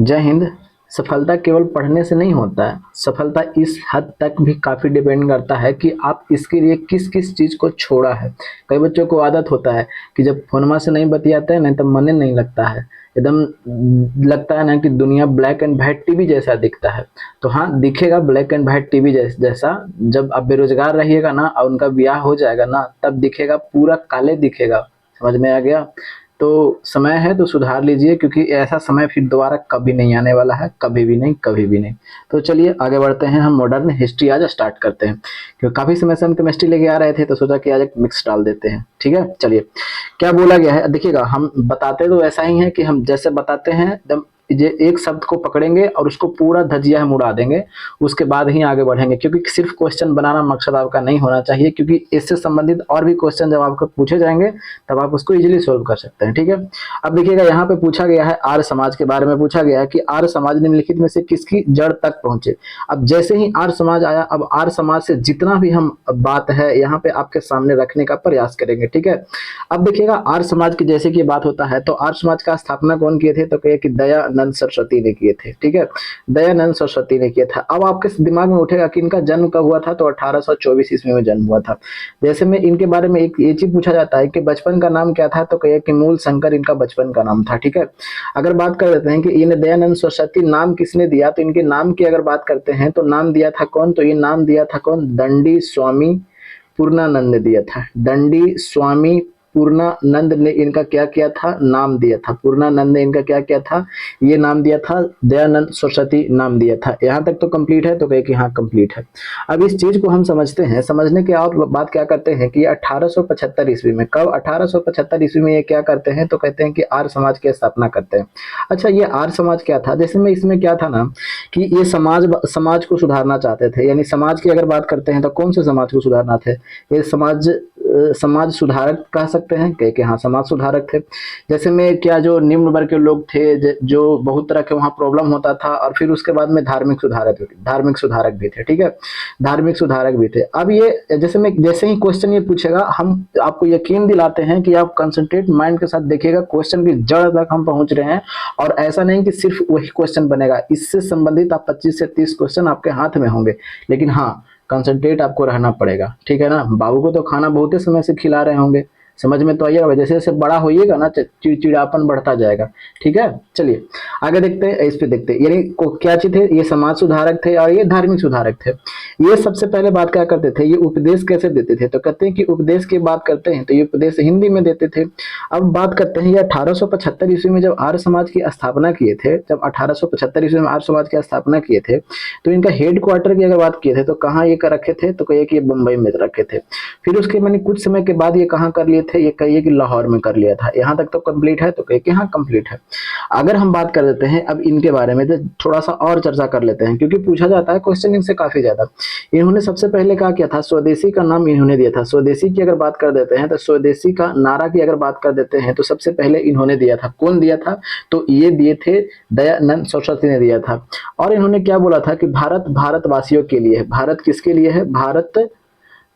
जय हिंद। सफलता केवल पढ़ने से नहीं होता है, सफलता इस हद तक भी काफ़ी डिपेंड करता है कि आप इसके लिए किस किस चीज़ को छोड़ा है। कई बच्चों को आदत होता है कि जब फोनमा से नहीं बतियाते हैं ना तब मन ही नहीं लगता है, एकदम लगता है ना कि दुनिया ब्लैक एंड वाइट टीवी जैसा दिखता है। तो हाँ, दिखेगा ब्लैक एंड वाइट टीवी जैसा जब आप बेरोजगार रहिएगा ना और उनका ब्याह हो जाएगा ना तब दिखेगा, पूरा काले दिखेगा। समझ में आ गया? तो समय है तो सुधार लीजिए, क्योंकि ऐसा समय फिर दोबारा कभी नहीं आने वाला है, कभी भी नहीं, कभी भी नहीं। तो चलिए आगे बढ़ते हैं, हम मॉडर्न हिस्ट्री आज स्टार्ट करते हैं, क्योंकि काफ़ी समय से हम केमिस्ट्री लेके आ रहे थे तो सोचा कि आज एक मिक्स डाल देते हैं। ठीक है, चलिए क्या बोला गया है देखिएगा। हम बताते तो ऐसा ही है कि हम जैसे बताते हैं एकदम ये एक शब्द को पकड़ेंगे और उसको पूरा धजिया हम उड़ा देंगे, उसके बाद ही आगे बढ़ेंगे, क्योंकि सिर्फ क्वेश्चन बनाना मकसद आपका नहीं होना चाहिए, क्योंकि इससे संबंधित और भी क्वेश्चन जब आपको पूछे जाएंगे तब आप उसको इजीली सोल्व कर सकते हैं। ठीक है, अब देखिएगा यहाँ पे पूछा गया है आर्य समाज के बारे में, पूछा गया है कि आर्य समाज निम्नलिखित में से किसकी जड़ तक पहुंचे। अब जैसे ही आर्य समाज आया, अब आर्य समाज से जितना भी हम बात है यहाँ पे आपके सामने रखने का प्रयास करेंगे। ठीक है, अब देखिएगा आर्य समाज की जैसे कि बात होता है तो आर्य समाज का स्थापना कौन किए थे, तो कहिए कि दयानंद सरस्वती ने किए थे। ठीक है, दयानंद सरस्वती ने किया था। अब आपके दिमाग में उठेगा कि इनका जन्म कब हुआ था, तो 1824 ईस्वी में जन्म हुआ था। जैसे में इनके बारे में एक ये चीज पूछा जाता है कि बचपन का नाम क्या था, तो कहिए कि मूल शंकर इनका बचपन का नाम था। ठीक है, अगर बात कर देते हैं कि इन्हें दयानंद सरस्वती नाम किसने दिया, तो इनके नाम की अगर बात करते हैं तो नाम दिया था कौन, तो ये नाम दिया था कौन, दंडी स्वामी पूर्णानंद ने दिया था। दंडी स्वामी पूर्णानंद ने इनका क्या किया था, नाम दिया था। पूर्णानंद ने इनका क्या किया था, ये नाम दिया था, दयानंद सरस्वती नाम दिया था। यहाँ तक तो कंप्लीट है, तो कहे कि हाँ कंप्लीट है। अब इस चीज को हम समझते हैं, समझने के और बात क्या करते हैं कि 1875 ईस्वी में, कब 1875 ईस्वी में ये क्या करते हैं, तो कहते हैं कि आर्य समाज की स्थापना करते हैं। अच्छा, ये आर्य समाज क्या था, जैसे में इसमें क्या था ना कि ये समाज समाज को सुधारना चाहते थे। यानी समाज की अगर बात करते हैं तो कौन से समाज को सुधारना थे, ये समाज सुधारक कह सकते हैं, कह के हाँ समाज सुधारक थे। जैसे में क्या जो निम्न वर्ग के लोग थे, जो बहुत तरह के वहाँ प्रॉब्लम होता था, और फिर उसके बाद में धार्मिक सुधारक भी थे। ठीक है, धार्मिक सुधारक भी थे। अब ये जैसे ही क्वेश्चन ये पूछेगा, हम आपको यकीन दिलाते हैं कि आप कंसंट्रेट माइंड के साथ देखिएगा, क्वेश्चन की जड़ तक हम पहुंच रहे हैं। और ऐसा नहीं कि सिर्फ वही क्वेश्चन बनेगा, इससे संबंधित आप 25 से 30 क्वेश्चन आपके हाथ में होंगे, लेकिन हाँ कंसंट्रेट आपको रहना पड़ेगा। ठीक है ना, बाबू को तो खाना बहुत ही समय से खिला रहे होंगे, समझ में तो आइएगा। जैसे जैसे बड़ा होइएगा ना चिड़चिड़ापन बढ़ता जाएगा। ठीक है, चलिए आगे देखते हैं, इस पे देखते हैं। यानी क्या चीज थे, ये समाज सुधारक थे और ये धार्मिक सुधारक थे। ये सबसे पहले बात क्या करते थे, ये उपदेश कैसे देते थे, तो कहते हैं कि उपदेश की बात करते हैं तो ये उपदेश हिंदी में देते थे। अब बात करते हैं ये 1875 ईस्वी में जब आर्य समाज की स्थापना किए थे, जब 1875 ईस्वी में आर्य समाज की स्थापना किए थे, तो इनका हेड क्वार्टर की अगर बात किए थे तो कहाँ ये कर रखे थे, तो कहिए कि ये मुंबई में रखे थे। फिर उसके मैंने कुछ समय के बाद ये कहाँ कर लिए थे, ये कहिए कि लाहौर में कर लिया था। यहाँ तक तो कंप्लीट है, तो कहिए कि हाँ कंप्लीट है। अगर हम बात कर देते हैं अब इनके बारे में, तो थोड़ा सा और चर्चा कर लेते हैं, क्योंकि पूछा जाता है क्वेश्चन इनसे काफी ज्यादा। इन्होंने सबसे पहले क्या किया था, स्वदेशी का नाम इन्होंने दिया था। स्वदेशी की अगर बात कर देते हैं तो स्वदेशी का नारा की अगर बात कर देते हैं तो सबसे पहले इन्होंने दिया था। कौन दिया था, तो ये दिए थे, दयानंद सरस्वती ने दिया था। और इन्होंने क्या बोला था कि भारत भारतवासियों के लिए है। भारत किसके लिए है, भारत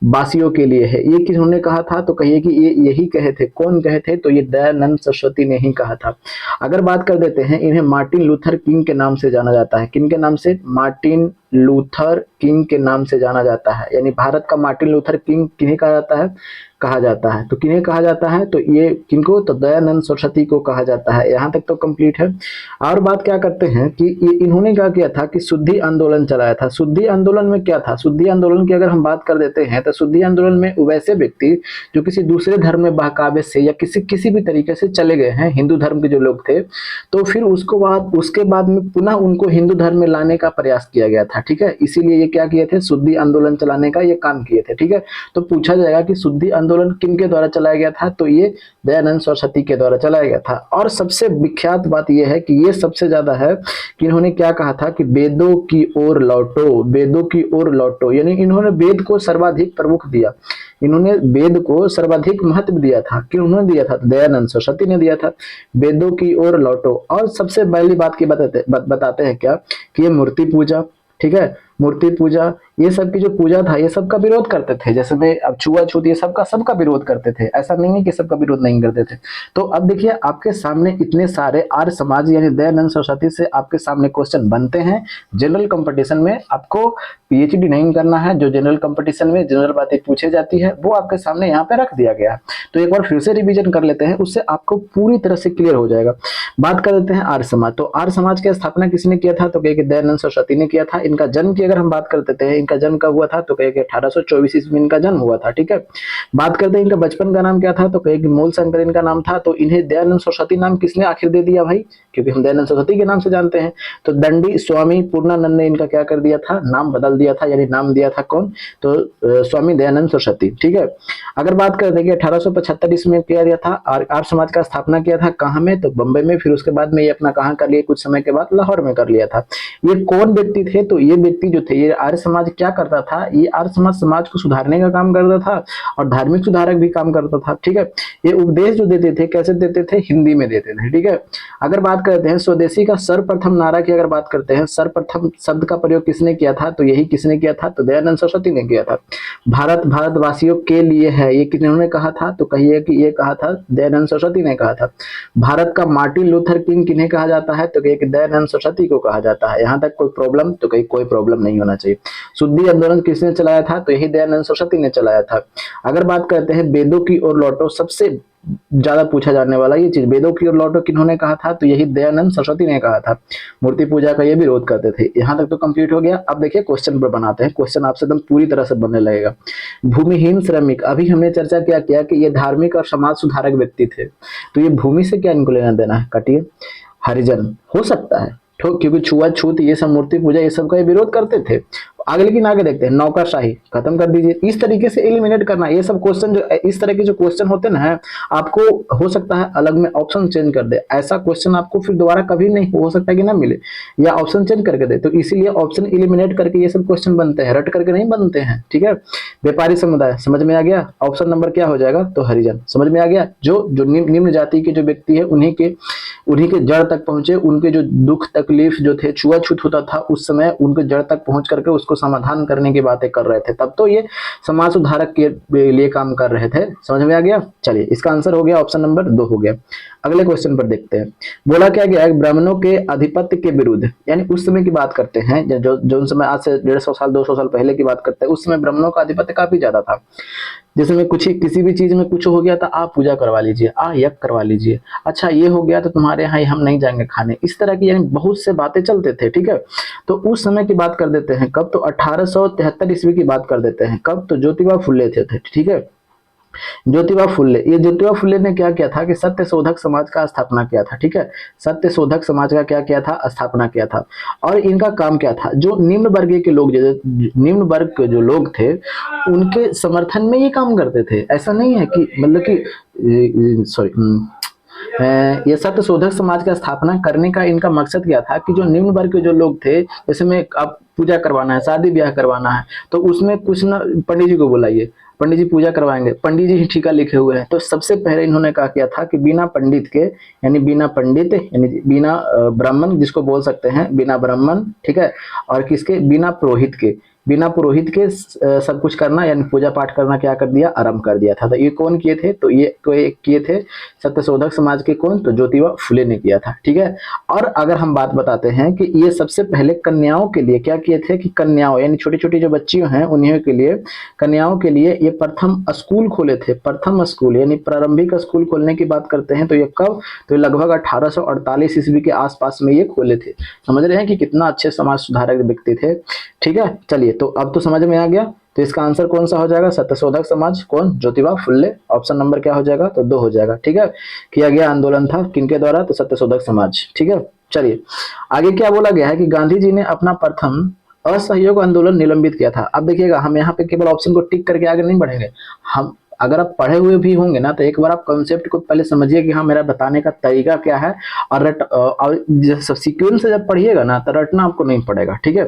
वासियों के लिए है। ये किन्होंने कहा था, तो कहिए कि ये यही कहे थे। कौन कहे थे, तो ये दयानंद सरस्वती ने ही कहा था। अगर बात कर देते हैं, इन्हें मार्टिन लूथर किंग के नाम से जाना जाता है। किन के नाम से, मार्टिन लूथर किंग के नाम से जाना जाता है। यानी भारत का मार्टिन लूथर किंग किन्हें कहा जाता है, कहा जाता है। तो किन्हें कहा जाता है, तो ये किनको, तो दयानंद सरस्वती को कहा जाता है। यहाँ तक तो कंप्लीट है। और बात क्या करते हैं कि ये इन्होंने क्या किया था कि शुद्धि आंदोलन चलाया था। शुद्धि आंदोलन में क्या था, शुद्धि आंदोलन की अगर हम बात कर देते हैं तो शुद्धि आंदोलन में वैसे व्यक्ति जो किसी दूसरे धर्म में बहकावे से या किसी भी तरीके से चले गए हैं, हिंदू धर्म के जो लोग थे, तो फिर उसके बाद में पुनः उनको हिंदू धर्म में लाने का प्रयास किया गया था। ठीक है, इसीलिए ये क्या किए थे, शुद्धि आंदोलन चलाने का ये काम किए थे। ठीक है, तो पूछा जाएगा कि शुद्धि आंदोलन किन के द्वारा चलाया गया था, तो ये दयानंद सरस्वती के द्वारा चलाया गया था। और सबसे विख्यात बात यह है कि ये सबसे ज्यादा है कि इन्होंने क्या कहा था कि वेदों की ओर लौटो, वेदों की ओर लौटो। यानी इन्होंने वेद को सर्वाधिक प्रमुख दिया, इन्होंने वेद को सर्वाधिक महत्व दिया था। कि उन्होंने दिया था, दयानंद सरस्वती ने दिया था, वेदों की ओर लौटो। और सबसे पहली बात की बताते हैं क्या कि ये मूर्ति पूजा, ठीक है, मूर्ति पूजा, ये सब की जो पूजा था ये सब का विरोध करते थे। जैसे में अब छुआछूत, ये सबका विरोध करते थे, ऐसा नहीं है कि सबका विरोध नहीं करते थे। तो अब देखिए आपके सामने इतने सारे आर्य समाज यानी दयानंद सरस्वती से आपके सामने क्वेश्चन बनते हैं। जनरल कंपटीशन में आपको पीएचडी नहीं करना है, जो जनरल कंपटीशन में जनरल बातें पूछी जाती है वो आपके सामने यहाँ पे रख दिया गया है। तो एक बार फिर से रिवीजन कर लेते हैं, उससे आपको पूरी तरह से क्लियर हो जाएगा। बात कर लेते हैं आर्य समाज। तो आर्य समाज की स्थापना किसने किया था? तो कहे कि दयानंद सरस्वती ने किया था। इनका जन्म की अगर हम बात कर लेते हैं, इनका जन्म कब हुआ था? तो कहे कि 1824 ईस्वी में इनका जन्म हुआ था। ठीक है, बात करते हैं इनका बचपन का नाम क्या था? तो कहे कि मूल शंकर इनका नाम था। तो इन्हें दयानंद सरस्वती नाम किसने आखिर दे दिया भाई? क्योंकि हम दयानंद सरस्वती के नाम से जानते हैं। तो दंडी स्वामी पूर्णानंद ने इनका क्या कर दिया था? नाम बदल दिया था, यानी नाम दिया था कौन? तो स्वामी दयानंद सरस्वती। ठीक है, अगर बात करते हैं कि 1875 ईस्वी में किया गया था आर्य समाज का स्थापना किया था कहाँ में? तो बंबई में। फिर उसके बाद में ये अपना कहाँ कर लिया? कुछ समय के बाद लाहौर में कर लिया था। ये कौन व्यक्ति थे? तो ये व्यक्ति जो थे, ये आर्य समाज क्या करता था? ये आर्य समाज समाज को सुधारने का काम करता था और धार्मिक सुधारक भी काम करता था। ठीक है, ये उपदेश जो देते थे कैसे देते थे? हिंदी में देते थे। ठीक है, अगर बात करते हैं स्वदेशी का सर्वप्रथम नारा की अगर बात करते हैं, सर्वप्रथम शब्द का प्रयोग किसने किया था? तो यही किसने किया था? तो दयानंद सरस्वती ने किया था। भारत भारतवासियों के लिए है, ये किन्होंने कहा था? तो कहिए कि ये कहा था दयानंद सरस्वती ने कहा था। भारत का मार्टिन लूथर किंग किन्हें कहा जाता है? तो कहिए कि दयानंद सरस्वती को कहा जाता है। यहाँ तक कोई प्रॉब्लम? तो कहीं कोई प्रॉब्लम नहीं होना चाहिए। शुद्धि आंदोलन किसने चलाया था? तो यही दयानंद सरस्वती ने चलाया था। अगर बात करते हैं वेदों की ओर लौटो, सबसे ज्यादा पूछा जाने वाला ये चीज, वेदों की ओर लौटो किन्होंने कहा था? तो यही दयानंद सरस्वती ने कहा था। मूर्ति पूजा का ये विरोध करते थे। यहाँ तक तो कंप्लीट हो गया। अब देखिए क्वेश्चन पर बनाते हैं। क्वेश्चन आपसे एकदम पूरी तरह से बनने लगेगा। भूमिहीन श्रमिक, अभी हमने चर्चा किया कि ये धार्मिक और समाज सुधारक व्यक्ति थे। तो ये भूमि से क्या इनको लेना देना है? काटिए, हरिजन हो सकता है, क्योंकि छुआछूत ये सब मूर्ति पूजा ये सब का विरोध करते थे। आगे लेकिन आगे देखते हैं, नौकरशाही खत्म कर दीजिए। इस तरीके से एलिमिनेट करना, ये सब क्वेश्चन जो इस तरह के जो क्वेश्चन होते हैं ना, आपको हो सकता है अलग में ऑप्शन चेंज कर दे। ऐसा क्वेश्चन आपको फिर दोबारा कभी नहीं हो सकता कि ना मिले, या ऑप्शन चेंज करके दे। तो इसीलिए ऑप्शन एलिमिनेट करके ये सब क्वेश्चन बनते हैं, रट करके नहीं बनते हैं। ठीक है, व्यापारी समुदाय समझ में आ गया। ऑप्शन नंबर क्या हो जाएगा? तो हरिजन। समझ में आ गया। जो जो निम्न जाति के जो व्यक्ति है उन्हीं के जड़ तक पहुंचे, उनके जो दुख तकलीफ जो थे, छुआछूत होता था उस समय, उनके जड़ तक पहुंच करके उसको समाधान करने की बातें कर रहे थे। तब तो ये समाज सुधारक के लिए काम कर रहे थे। समझ में आ गया। चलिए, इसका आंसर हो गया ऑप्शन नंबर 2 हो गया। अगले क्वेश्चन पर देखते हैं। बोला क्या गया? ब्राह्मणों के आधिपत्य के विरुद्ध, यानी उस समय की बात करते हैं, जो समय आज से 150 साल 200 साल पहले की बात करते हैं, उस समय ब्राह्मणों का आधिपत्य काफी ज्यादा था। जैसे में कुछ ही किसी भी चीज में कुछ हो गया था, आप पूजा करवा लीजिए, यज्ञ करवा लीजिए, अच्छा ये हो गया तो तुम्हारे यहाँ हम नहीं जाएंगे खाने, इस तरह की यानी बहुत से बातें चलते थे। ठीक है, तो उस समय की बात कर देते हैं कब? तो 1873 ईस्वी की बात कर देते हैं। कब? तो ज्योतिबा फुले थे। ठीक है, ज्योतिबा फुले, ये ज्योतिबा फुले ने क्या किया था कि सत्य शोधक समाज का स्थापना किया था। ठीक है, सत्य शोधक समाज का क्या किया था? स्थापना किया था। और इनका काम क्या था? जो निम्न वर्गीय के लोग, निम्न वर्ग के जो लोग थे उनके समर्थन में ये काम करते थे। ऐसा नहीं है कि मतलब कि सॉरी ये सत्य शोधक समाज का स्थापना करने का इनका मकसद क्या था कि जो निम्न वर्ग के जो लोग थे, जैसे में अब पूजा करवाना है, शादी ब्याह करवाना है, तो उसमें कुछ ना, पंडित जी को बुलाइए, पंडित जी पूजा करवाएंगे, पंडित जी ही ठीका लिखे हुए हैं। तो सबसे पहले इन्होंने कहा किया था कि बिना पंडित के, यानी बिना पंडित यानी बिना ब्राह्मण जिसको बोल सकते हैं, बिना ब्राह्मण, ठीक है, और किसके? बिना पुरोहित के, बिना पुरोहित के सब कुछ करना यानी पूजा पाठ करना क्या कर दिया? आरंभ कर दिया था। तो ये कौन किए थे? तो ये किए थे सत्यशोधक समाज के कौन? तो ज्योतिबा फुले ने किया था। ठीक है, और अगर हम बात बताते हैं कि ये सबसे पहले कन्याओं के लिए क्या किए थे कि कन्याओं यानी छोटी छोटी जो बच्चियों हैं उन्हीं के लिए, कन्याओं के लिए ये प्रथम स्कूल खोले थे। प्रथम स्कूल यानी प्रारंभिक स्कूल खोलने की बात करते हैं तो ये कब? तो लगभग 1848 ईस्वी के आसपास में ये खोले थे। समझ रहे हैं कि कितना अच्छे समाज सुधारक व्यक्ति थे। ठीक है, चलिए, तो अब तो समझ में आ गया। तो इसका आंसर कौन सा हो जाएगा? सत्यशोधक समाज कौन? ज्योतिबा फुले। ऑप्शन नंबर क्या हो जाएगा? तो 2 हो जाएगा। ठीक है, किया गया आंदोलन था किनके द्वारा? तो सत्यशोधक समाज। ठीक है, चलिए आगे क्या बोला गया है कि गांधी जी ने अपना प्रथम असहयोग आंदोलन निलंबित किया था। अब देखिएगा, हम यहाँ पे केवल ऑप्शन को टिक करके आगे नहीं बढ़ेंगे। हम अगर आप पढ़े हुए भी होंगे ना, तो एक बार आप कॉन्सेप्ट को पहले समझिए कि हाँ मेरा बताने का तरीका क्या है, और सीक्वेंस से जब पढ़िएगा ना तो रटना आपको नहीं पड़ेगा। ठीक है,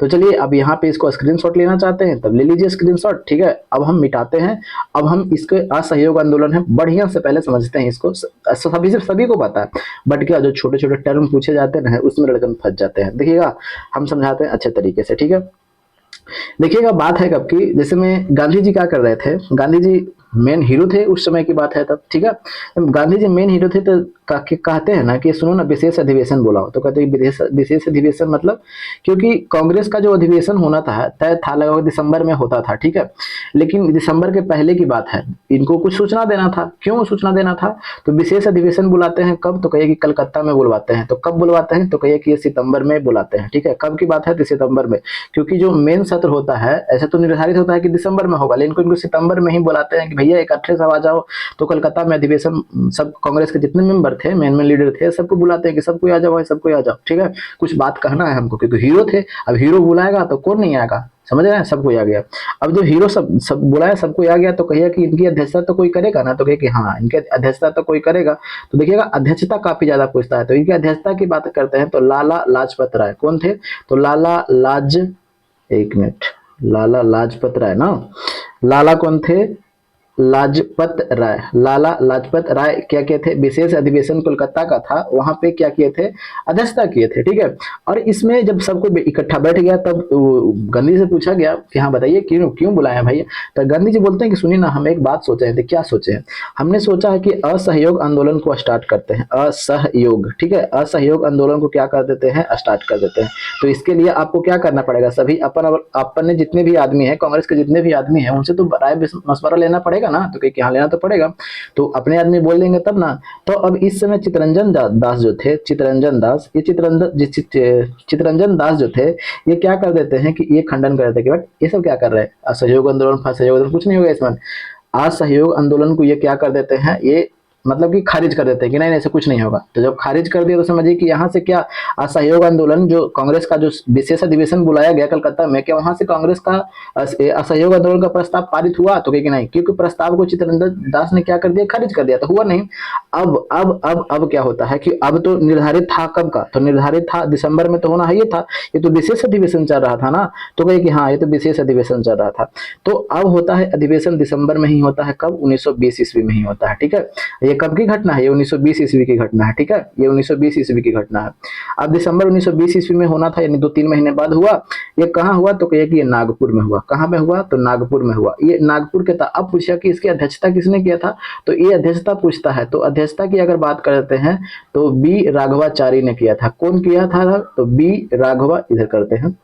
तो चलिए अब यहाँ पे इसको स्क्रीनशॉट लेना चाहते हैं तब ले लीजिए स्क्रीनशॉट। ठीक है, अब हम मिटाते हैं। अब हम इसके असहयोग आंदोलन है बढ़िया से पहले समझते हैं इसको। सभी को पता है, बट क्या जो छोटे छोटे टर्म पूछे जाते हैं ना उसमें लड़कन फंस जाते हैं। देखिएगा हम समझाते हैं अच्छे तरीके से। ठीक है, देखिएगा बात है कब की, जैसे में गांधी जी क्या कर रहे थे, गांधी जी मेन हीरो थे उस समय की बात है तब, ठीक है। जब गांधी जी मेन हीरो थे तो कहते हैं ना कि सुनो ना विशेष अधिवेशन बोला हो, तो कहते हैं विशेष विशेष अधिवेशन मतलब, क्योंकि कांग्रेस का जो अधिवेशन होना था तय था लगभग दिसंबर में होता था, ठीक है। लेकिन दिसंबर के पहले की बात है, इनको कुछ सूचना देना था। क्यों सूचना देना था? तो विशेष अधिवेशन बुलाते हैं कब, तो कहिए कि कलकत्ता में बुलवाते हैं। तो कब बुलवाते हैं? तो कहिए कि ये सितंबर में बुलाते हैं, ठीक है। कब की बात है? तो सितंबर में, क्योंकि जो मेन सत्र होता है ऐसा तो निर्धारित होता है कि दिसंबर में होगा, लेकिन इनको सितंबर में ही बुलाते हैं कि भैया इकट्ठे सब आ जाओ। तो कलकत्ता में अधिवेशन, सब कांग्रेस के जितने मेंबर थे, मेन मेन लीडर थे, सबको बुलाते हैं कि सबको आ जाओ भाई, सबको आ जाओ, ठीक है। कुछ बात कहना है हमको, क्योंकि हीरो थे। अब हीरो बुलाएगा तो कौन नहीं आएगा, समझ रहे हैं, सबको आ गया। अब जो हीरो सब सब बुलाया, सबको आ गया, तो कहिए कि इनकी अध्यक्षता तो कोई करेगा ना, तो कहिए कि हाँ इनकी अध्यक्षता तो कोई करेगा। तो देखिएगा अध्यक्षता काफी ज्यादा पूछता है, तो इनकी अध्यक्षता की बात करते हैं तो लाला लाजपत राय कौन थे? तो लाला लाज, एक मिनट, लाला लाजपत राय ना, लाला कौन थे? लाजपत राय, लाला लाजपत राय क्या किए थे? विशेष अधिवेशन कोलकाता का था, वहां पे क्या किए थे? अध्यक्षता किए थे, ठीक है। और इसमें जब सबको इकट्ठा बैठ गया, तब गांधी से पूछा गया कि हाँ बताइए क्यों क्यों बुलाया भैया। तो गांधी जी बोलते हैं कि सुनिए ना, हम एक बात सोचे हैं। तो क्या सोचे हैं? हमने सोचा है कि असहयोग आंदोलन को स्टार्ट करते हैं, असहयोग, ठीक है, असहयोग आंदोलन को क्या कर देते हैं? स्टार्ट कर देते हैं। तो इसके लिए आपको क्या करना पड़ेगा? सभी अपन अपने जितने भी आदमी है, कांग्रेस के जितने भी आदमी है, उनसे तो राय मशवरा लेना पड़ेगा ना, तो क्या लेना तो पड़ेगा। तो अपने आदमी बोल देंगे तब ना। तो अब इस समय चितरंजन दास जो थे, चितरंजन दास, ये चितरंजन दास जो थे, ये क्या कर देते हैं कि ये खंडन कर देते हैं कि बट ये सब क्या कर रहे हैं, असहयोग आंदोलन असहयोग आंदोलन कुछ नहीं होगा इसमें। असहयोग आंदोलन को ये क्या कर देते हैं, ये मतलब कि खारिज कर देते हैं कि नहीं ऐसा कुछ नहीं होगा। तो जब खारिज कर दिया तो समझिए कि यहाँ से क्या, असहयोग आंदोलन जो कांग्रेस का जो विशेष अधिवेशन बुलाया गया कलकत्ता में, क्या वहां से कांग्रेस का असहयोग आंदोलन का प्रस्ताव पारित हुआ? तो कहेगी नहीं, क्योंकि प्रस्ताव को चित्तरंजन दास ने क्या कर दिया? खारिज कर दिया, तो हुआ नहीं। अब क्या होता है कि अब तो निर्धारित था कब का, तो निर्धारित था दिसंबर में तो होना है, ये था, ये तो विशेष अधिवेशन चल रहा था ना। तो कहे कि हाँ ये तो विशेष अधिवेशन चल रहा था। तो अब होता है अधिवेशन दिसंबर में ही होता है, कब? 1920 ईस्वी में ही होता है, ठीक है। ये कब की घटना है? ये 1920 ईस्वी की घटना है, ठीक है, ये 1920 ईस्वी की घटना है। अब दिसंबर 1920 ईस्वी में होना था, यानी 2-3 महीने बाद हुआ। ये कहाँ हुआ? तो कहिए कि ये नागपुर में हुआ। कहाँ में हुआ? तो नागपुर में हुआ। ये नागपुर के था। अब पूछा कि इसकी अध्यक्षता किसने किया था, तो ये अध्यक्षता पूछता है। तो अध्यक्षता की अगर बात करते हैं तो बी राघवाचारी ने किया था। कौन किया था? तो बी राघवा, इधर करते हैं,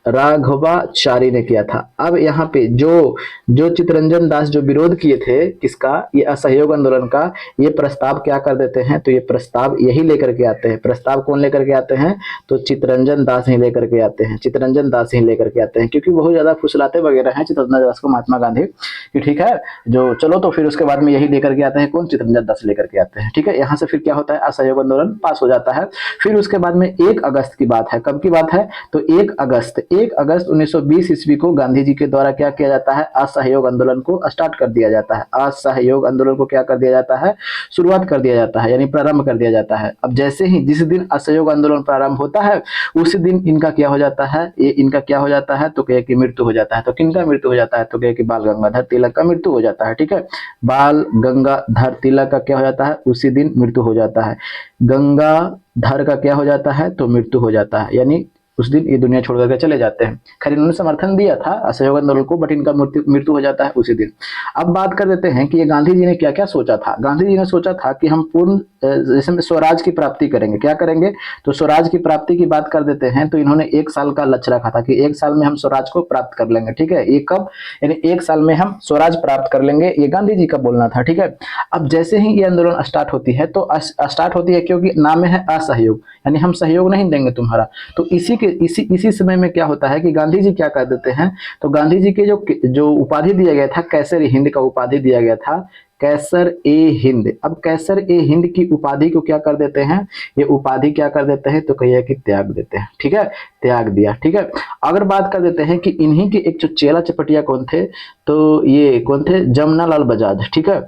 राघवाचारी ने किया था। अब यहाँ पे जो जो चितरंजन दास जो विरोध किए थे किसका? ये असहयोग आंदोलन का, ये प्रस्ताव क्या कर देते हैं? तो ये प्रस्ताव यही लेकर के आते हैं। प्रस्ताव कौन लेकर के आते हैं? तो चितरंजन दास ही लेकर के आते हैं, चितरंजन दास ही लेकर के आते हैं, क्योंकि बहुत ज्यादा फुसलाते वगैरह हैं चितरंजन दास को महात्मा गांधी कि ठीक है जो चलो, तो फिर उसके बाद में यही लेकर के आते हैं, कौन? चितरंजन दास लेकर के आते हैं, ठीक है। यहाँ से फिर क्या होता है? असहयोग आंदोलन पास हो जाता है। फिर उसके बाद में 1 अगस्त की बात है। कब की बात है? तो 1 अगस्त 1920 ईस्वी को गांधी जी के द्वारा क्या किया जाता है? असहयोग आंदोलन को स्टार्ट कर दिया जाता है। असहयोग आंदोलन को क्या कर दिया जाता है? शुरुआत कर दिया जाता है, यानी प्रारंभ कर दिया जाता है। अब जैसे ही जिस दिन असहयोग आंदोलन प्रारंभ होता है उसी दिन इनका क्या हो जाता है? ये इनका क्या हो जाता है? तो कहे कि मृत्यु हो जाता है। तो किनका मृत्यु हो जाता है? तो कहे कि बाल गंगाधर तिलक का मृत्यु हो जाता है, ठीक है। बाल गंगाधर तिलक का क्या हो जाता है? उसी दिन मृत्यु हो जाता है। गंगाधर का क्या हो जाता है? तो मृत्यु हो जाता है, यानी उस दिन ये दुनिया छोड़ करके चले जाते हैं। खैर इन्होंने समर्थन दिया था असहयोग आंदोलन को, बट इनका मृत्यु हो जाता है उसी दिन। अब बात कर देते हैं कि ये गांधी जी ने क्या क्या सोचा था। गांधी जी ने सोचा था कि हम पूर्ण जैसे स्वराज की प्राप्ति करेंगे। क्या करेंगे? तो स्वराज की प्राप्ति की बात कर देते हैं। तो इन्होंने 1 साल का लक्ष्य रखा था कि 1 साल में हम स्वराज को प्राप्त कर लेंगे, ठीक है। ये कब? यानी 1 साल में हम स्वराज प्राप्त कर लेंगे, ये गांधी जी का बोलना था, ठीक है। अब जैसे ही ये आंदोलन स्टार्ट होती है, तो स्टार्ट होती है क्योंकि नाम में है असहयोग, यानी हम सहयोग नहीं देंगे तुम्हारा। तो इसी समय में क्या होता है कि गांधी जी क्या कर देते हैं? तो गांधी जी के जो उपाधि दिया गया था, कैसर ए हिंद का उपाधि दिया गया था, कैसर ए हिंद। अब कैसर ए हिंद की उपाधि को क्या कर देते हैं? ये उपाधि क्या कर देते हैं? तो कहिए कि त्याग देते हैं, ठीक है, त्याग दिया, ठीक है। अगर बात कर देते हैं कि इन्हीं के एक जो चेला चपटिया कौन थे, तो ये कौन थे? जमुना लाल बजाज, ठीक है,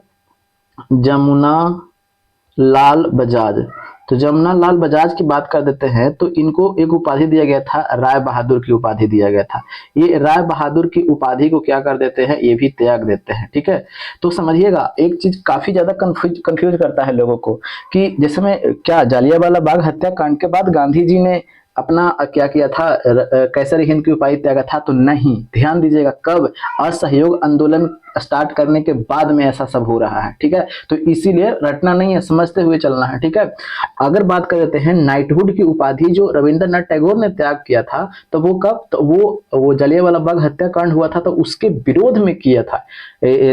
जमुना लाल बजाज। तो जमुना लाल बजाज की बात कर देते हैं, तो इनको एक उपाधि दिया गया था, राय बहादुर की उपाधि दिया गया था। ये राय बहादुर की उपाधि को क्या कर देते हैं? ये भी त्याग देते हैं, ठीक है। तो समझिएगा एक चीज काफी ज्यादा कंफ्यूज करता है लोगों को कि जैसे में क्या जालियांवाला बाग हत्याकांड के बाद गांधी जी ने अपना क्या किया था, कैसर हिंद की उपाधि त्यागा था? तो नहीं, ध्यान दीजिएगा, कब? असहयोग आंदोलन स्टार्ट करने के बाद में ऐसा सब हो रहा है, ठीक है। तो इसीलिए रटना नहीं है, समझते हुए चलना है, ठीक है। अगर बात कर लेते हैं नाइटहुड की उपाधि जो रविंद्रनाथ टैगोर ने त्याग किया था, तो वो कब? तो वो जलियांवाला बाग हत्याकांड हुआ था, तो उसके विरोध में किया था,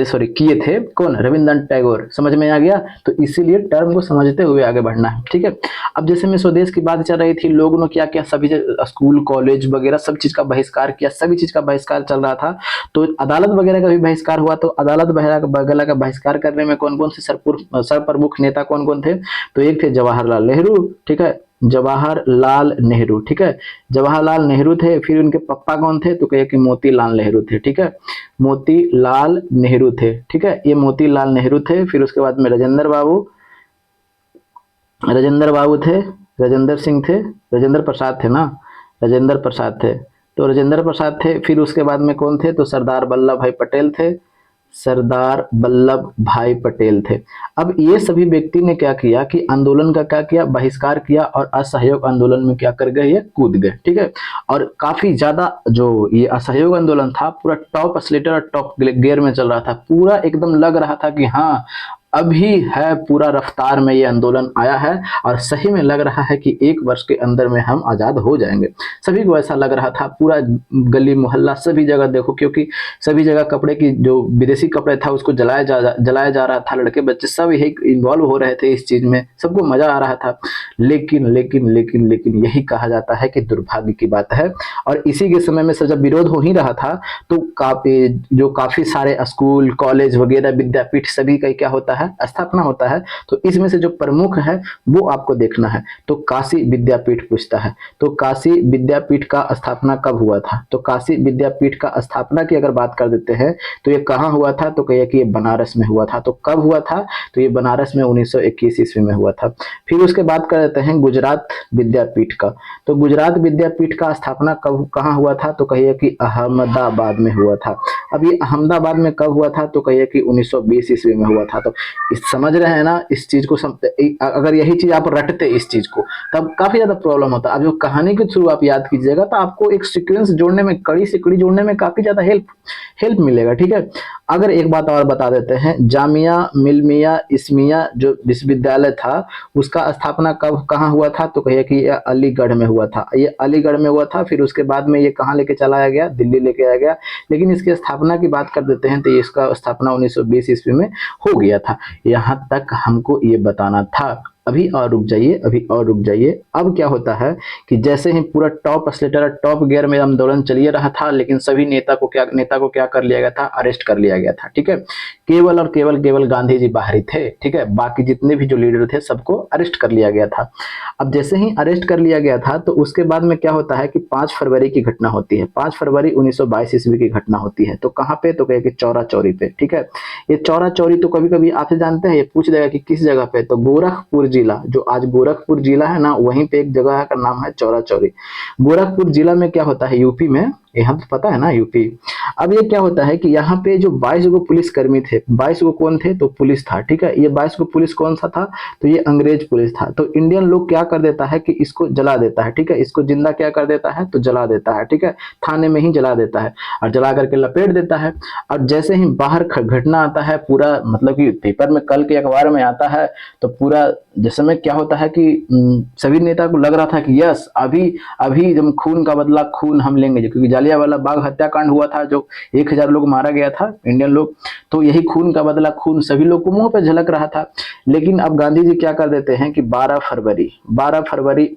सॉरी किए थे कौन? रविंद्रनाथ टैगोर। समझ में आ गया? तो इसीलिए टर्म को समझते हुए आगे बढ़ना है, ठीक है। अब जैसे में स्वदेश की बात चल रही थी, लोगों ने क्या किया, सभी स्कूल कॉलेज वगैरह सब चीज का बहिष्कार किया, सभी चीज का बहिष्कार चल रहा था। तो अदालत वगैरह का भी बहिष्कार हुआ। तो अदालत वगैरह का बहिष्कार करने में कौन कौन से सरप्रमुख नेता कौन कौन थे? तो एक थे जवाहरलाल नेहरू, ठीक है, जवाहरलाल नेहरू, ठीक है, जवाहरलाल नेहरू थे। फिर उनके पापा कौन थे? तो कहे कि मोतीलाल नेहरू थे, ठीक है, मोतीलाल नेहरू थे, ठीक है, ये मोतीलाल नेहरू थे। फिर उसके बाद में राजेंद्र बाबू थे, राजेंद्र सिंह थे, राजेंद्र प्रसाद थे ना, राजेंद्र प्रसाद थे, तो राजेंद्र प्रसाद थे। फिर उसके बाद में कौन थे? तो सरदार वल्लभ भाई पटेल थे, सरदार वल्लभ भाई पटेल थे। अब ये सभी व्यक्ति ने क्या किया कि आंदोलन का क्या किया? बहिष्कार किया, और असहयोग आंदोलन में क्या कर गए? ये कूद गए, ठीक है। और काफी ज्यादा जो ये असहयोग आंदोलन था, पूरा टॉप स्लेटर और टॉप गियर में चल रहा था, पूरा एकदम लग रहा था कि हाँ अभी है, पूरा रफ्तार में ये आंदोलन आया है, और सही में लग रहा है कि 1 वर्ष के अंदर में हम आजाद हो जाएंगे। सभी को ऐसा लग रहा था, पूरा गली मोहल्ला सभी जगह देखो, क्योंकि सभी जगह कपड़े की जो विदेशी कपड़े था उसको जलाया जा रहा था, लड़के बच्चे सब यही इन्वॉल्व हो रहे थे इस चीज में, सबको मजा आ रहा था। लेकिन लेकिन लेकिन लेकिन यही कहा जाता है कि दुर्भाग्य की बात है। और इसी के समय में जब विरोध हो ही रहा था, तो काफी सारे स्कूल कॉलेज वगैरह विद्यापीठ सभी का क्या होता है? स्थापना होता है। तो इसमें से जो प्रमुख है वो आपको देखना है। तो काशी विद्यापीठ पूछता है, तो काशी विद्यापीठ का स्थापना कब हुआ था? तो काशी विद्यापीठ का स्थापना की अगर बात कर देते हैं, तो ये कहाँ हुआ था? तो कहिए कि ये बनारस में हुआ था। तो कब हुआ था? तो ये बनारस में 1921 ईस्वी में हुआ था। फिर उसके बाद कर देते हैं गुजरात विद्यापीठ का। तो गुजरात विद्यापीठ का स्थापना कब कहाँ हुआ था? तो कहिए कि अहमदाबाद में हुआ था। अब ये अहमदाबाद में कब हुआ था? तो कहिए कि 1920 ईस्वी में हुआ था। तो समझ रहे हैं ना इस चीज को? अगर यही चीज आप रटते इस चीज को, तब काफी ज्यादा प्रॉब्लम होता। अब जो कहानी के थ्रू आप याद कीजिएगा, तो आपको एक सीक्वेंस जोड़ने में, कड़ी से कड़ी जोड़ने में काफी ज्यादा हेल्प मिलेगा, ठीक है। अगर एक बात और बता देते हैं, जामिया मिल्मिया इस्मिया जो विश्वविद्यालय था, उसका स्थापना कब कहाँ हुआ था? तो कहिए कि यह अलीगढ़ में हुआ था। ये अलीगढ़ में हुआ था। फिर उसके बाद में ये कहाँ लेके चला आया गया? दिल्ली लेके आया गया। लेकिन इसकी स्थापना की बात कर देते हैं, तो इसका स्थापना 1920 ईस्वी में हो गया था। यहाँ तक हमको ये बताना था। अभी और रुक जाइए, अभी और रुक जाइए। अब क्या होता है कि जैसे ही पूरा टॉप स्लेटर टॉप गियर में आंदोलन चलिए रहा था, लेकिन सभी नेता को क्या कर लिया गया था? अरेस्ट कर लिया गया था, ठीक है। केवल और केवल गांधी जी बाहरी थे, ठीक है, बाकी जितने भी जो लीडर थे सबको अरेस्ट कर लिया गया था। अब जैसे ही अरेस्ट कर लिया गया था, तो उसके बाद में क्या होता है कि 5 फरवरी की घटना होती है। 5 फरवरी 1922 ईस्वी की घटना होती है। तो कहाँ पे? तो कहे कि चौरा चौरी पे, ठीक है। ये चौरा चौरी तो कभी कभी आपसे जानते हैं, ये पूछ देगा कि किस जगह पे? तो गोरखपुर जिला, जो आज गोरखपुर जिला है ना, वहीं पे एक जगह का नाम है चौरा चौरी। गोरखपुर जिला में क्या होता है? यूपी में, यहाँ तो पता है ना, यूपी। अब ये क्या होता है कि यहाँ पे जो 22 गो पुलिस कर्मी थे, 22 गो कौन थे? तो पुलिस था, ठीक है। ये 22 गो पुलिस कौन सा था? तो ये अंग्रेज पुलिस था। तो इंडियन लोग क्या कर देता है कि इसको जला देता है, ठीक है, इसको जिंदा क्या कर देता है? तो जला देता है, ठीक है, थाने में ही जला देता है, और जला करके लपेट देता है। और जैसे ही बाहर घटना आता है, पूरा मतलब कि पेपर में, कल के अखबार में आता है, तो पूरा जैसे में क्या होता है कि सभी नेता को लग रहा था कि यस, अभी अभी जब खून का बदला खून हम लेंगे, क्योंकि जालियांवाला बाग हत्याकांड हुआ था, जो 1000 लोग मारा गया था, इंडियन लोग। तो यही खून का बदला खून सभी लोग को मुंह पे झलक रहा था। लेकिन अब गांधी जी क्या कर देते हैं कि 12 फरवरी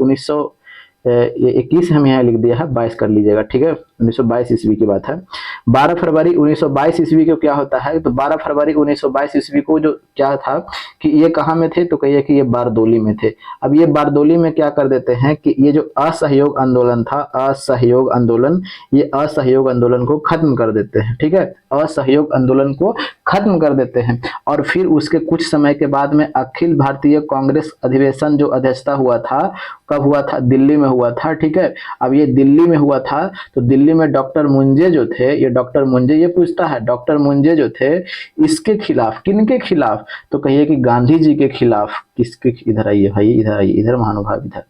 1921 हम यहाँ लिख दिया है, 22 कर लीजिएगा, ठीक है, 1922 ईस्वी की बात है। 12 फरवरी 1922 ईस्वी को क्या होता है? तो 12 फरवरी 1922 ईस्वी को जो क्या था कि ये कहाँ में थे? तो कहिए कि ये बारदोली में थे। अब ये बारदोली में क्या कर देते हैं कि ये जो असहयोग आंदोलन था, असहयोग आंदोलन, ये असहयोग आंदोलन को खत्म कर देते हैं, ठीक है, असहयोग आंदोलन को खत्म कर देते हैं। और फिर उसके कुछ समय के बाद में अखिल भारतीय कांग्रेस अधिवेशन जो अध्यक्षता हुआ था, कब हुआ था? दिल्ली में हुआ था, ठीक है। अब ये दिल्ली में हुआ था, तो दिल्ली में डॉक्टर मुंजे जो थे, ये डॉक्टर मुंजे, ये पूछता है डॉक्टर मुंजे जो थे, इसके खिलाफ, किनके खिलाफ? तो कहिए कि गांधी जी के खिलाफ। किसके? इधर आइए भाई, इधर आइए, इधर महानुभाव, इधर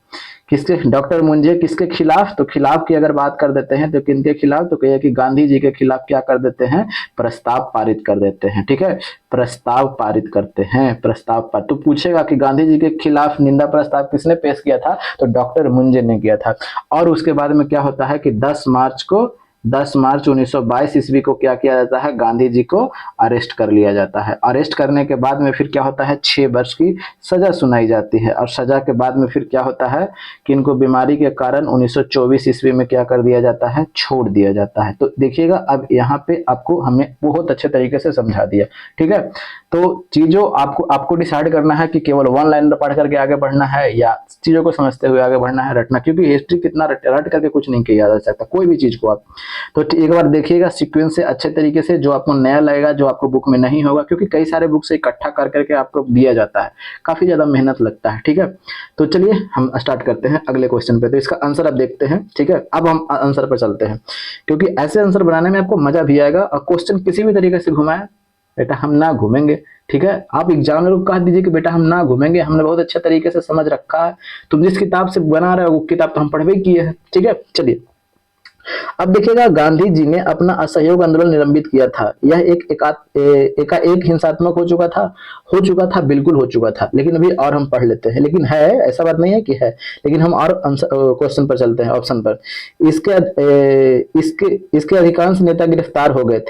किसके, डॉक्टर मुंजे किसके खिलाफ, तो खिलाफ की अगर बात कर देते हैं तो किनके खिलाफ, तो कहिए कि गांधी जी के खिलाफ क्या कर देते हैं, प्रस्ताव पारित कर देते हैं। ठीक है, प्रस्ताव पारित करते हैं, प्रस्ताव पर तो पूछेगा कि गांधी जी के खिलाफ निंदा प्रस्ताव किसने पेश किया था, तो डॉक्टर मुंजे ने किया था। और उसके बाद में क्या होता है कि 10 मार्च 1922 ईस्वी को क्या किया जाता है, गांधी जी को अरेस्ट कर लिया जाता है। अरेस्ट करने के बाद में फिर क्या होता है, 6 वर्ष की सजा सुनाई जाती है। और सजा के बाद में फिर क्या होता है कि इनको बीमारी के कारण 1924 ईस्वी में क्या कर दिया जाता है, छोड़ दिया जाता है। तो देखिएगा अब यहाँ पे आपको हमने बहुत अच्छे तरीके से समझा दिया। ठीक है, तो चीजों आपको डिसाइड करना है कि केवल वन लाइनर पढ़ करके आगे बढ़ना है या चीजों को समझते हुए आगे बढ़ना है, रटना, क्योंकि हिस्ट्री कितना रट करके कुछ नहीं किया जा सकता कोई भी चीज को आप। तो एक बार देखिएगा सीक्वेंस से अच्छे तरीके से, जो आपको नया लगेगा, जो आपको बुक में नहीं होगा, क्योंकि कई सारे बुक से इकट्ठा कर करके आपको दिया जाता है, काफी ज्यादा मेहनत लगता है। ठीक है, तो चलिए हम स्टार्ट करते हैं अगले क्वेश्चन पे। तो इसका आंसर आप देखते हैं। ठीक है, अब हम आंसर पर चलते हैं, क्योंकि ऐसे आंसर बनाने में आपको मजा भी आएगा। और क्वेश्चन किसी भी तरीके से घुमाए बेटा हम ना घूमेंगे। ठीक है, आप एग्जामिनर को कह दीजिए कि बेटा हम ना घूमेंगे, हमने बहुत अच्छे तरीके से समझ रखा है, तुम जिस किताब से बना रहे हो वो किताब तो हम पढ़ भी किए हैं। ठीक है, चलिए अब देखिएगा, गांधी जी ने अपना असहयोग आंदोलन निलंबित किया था। यह एकाएक हिंसात्मक हो चुका था, बिल्कुल हो चुका था। लेकिन अभी और हम पढ़ लेते हैं, लेकिन है ऐसा बात नहीं है कि है, लेकिन हम और क्वेश्चन पर चलते हैं, ऑप्शन पर। इसके अधिकांश नेता गिरफ्तार हो गए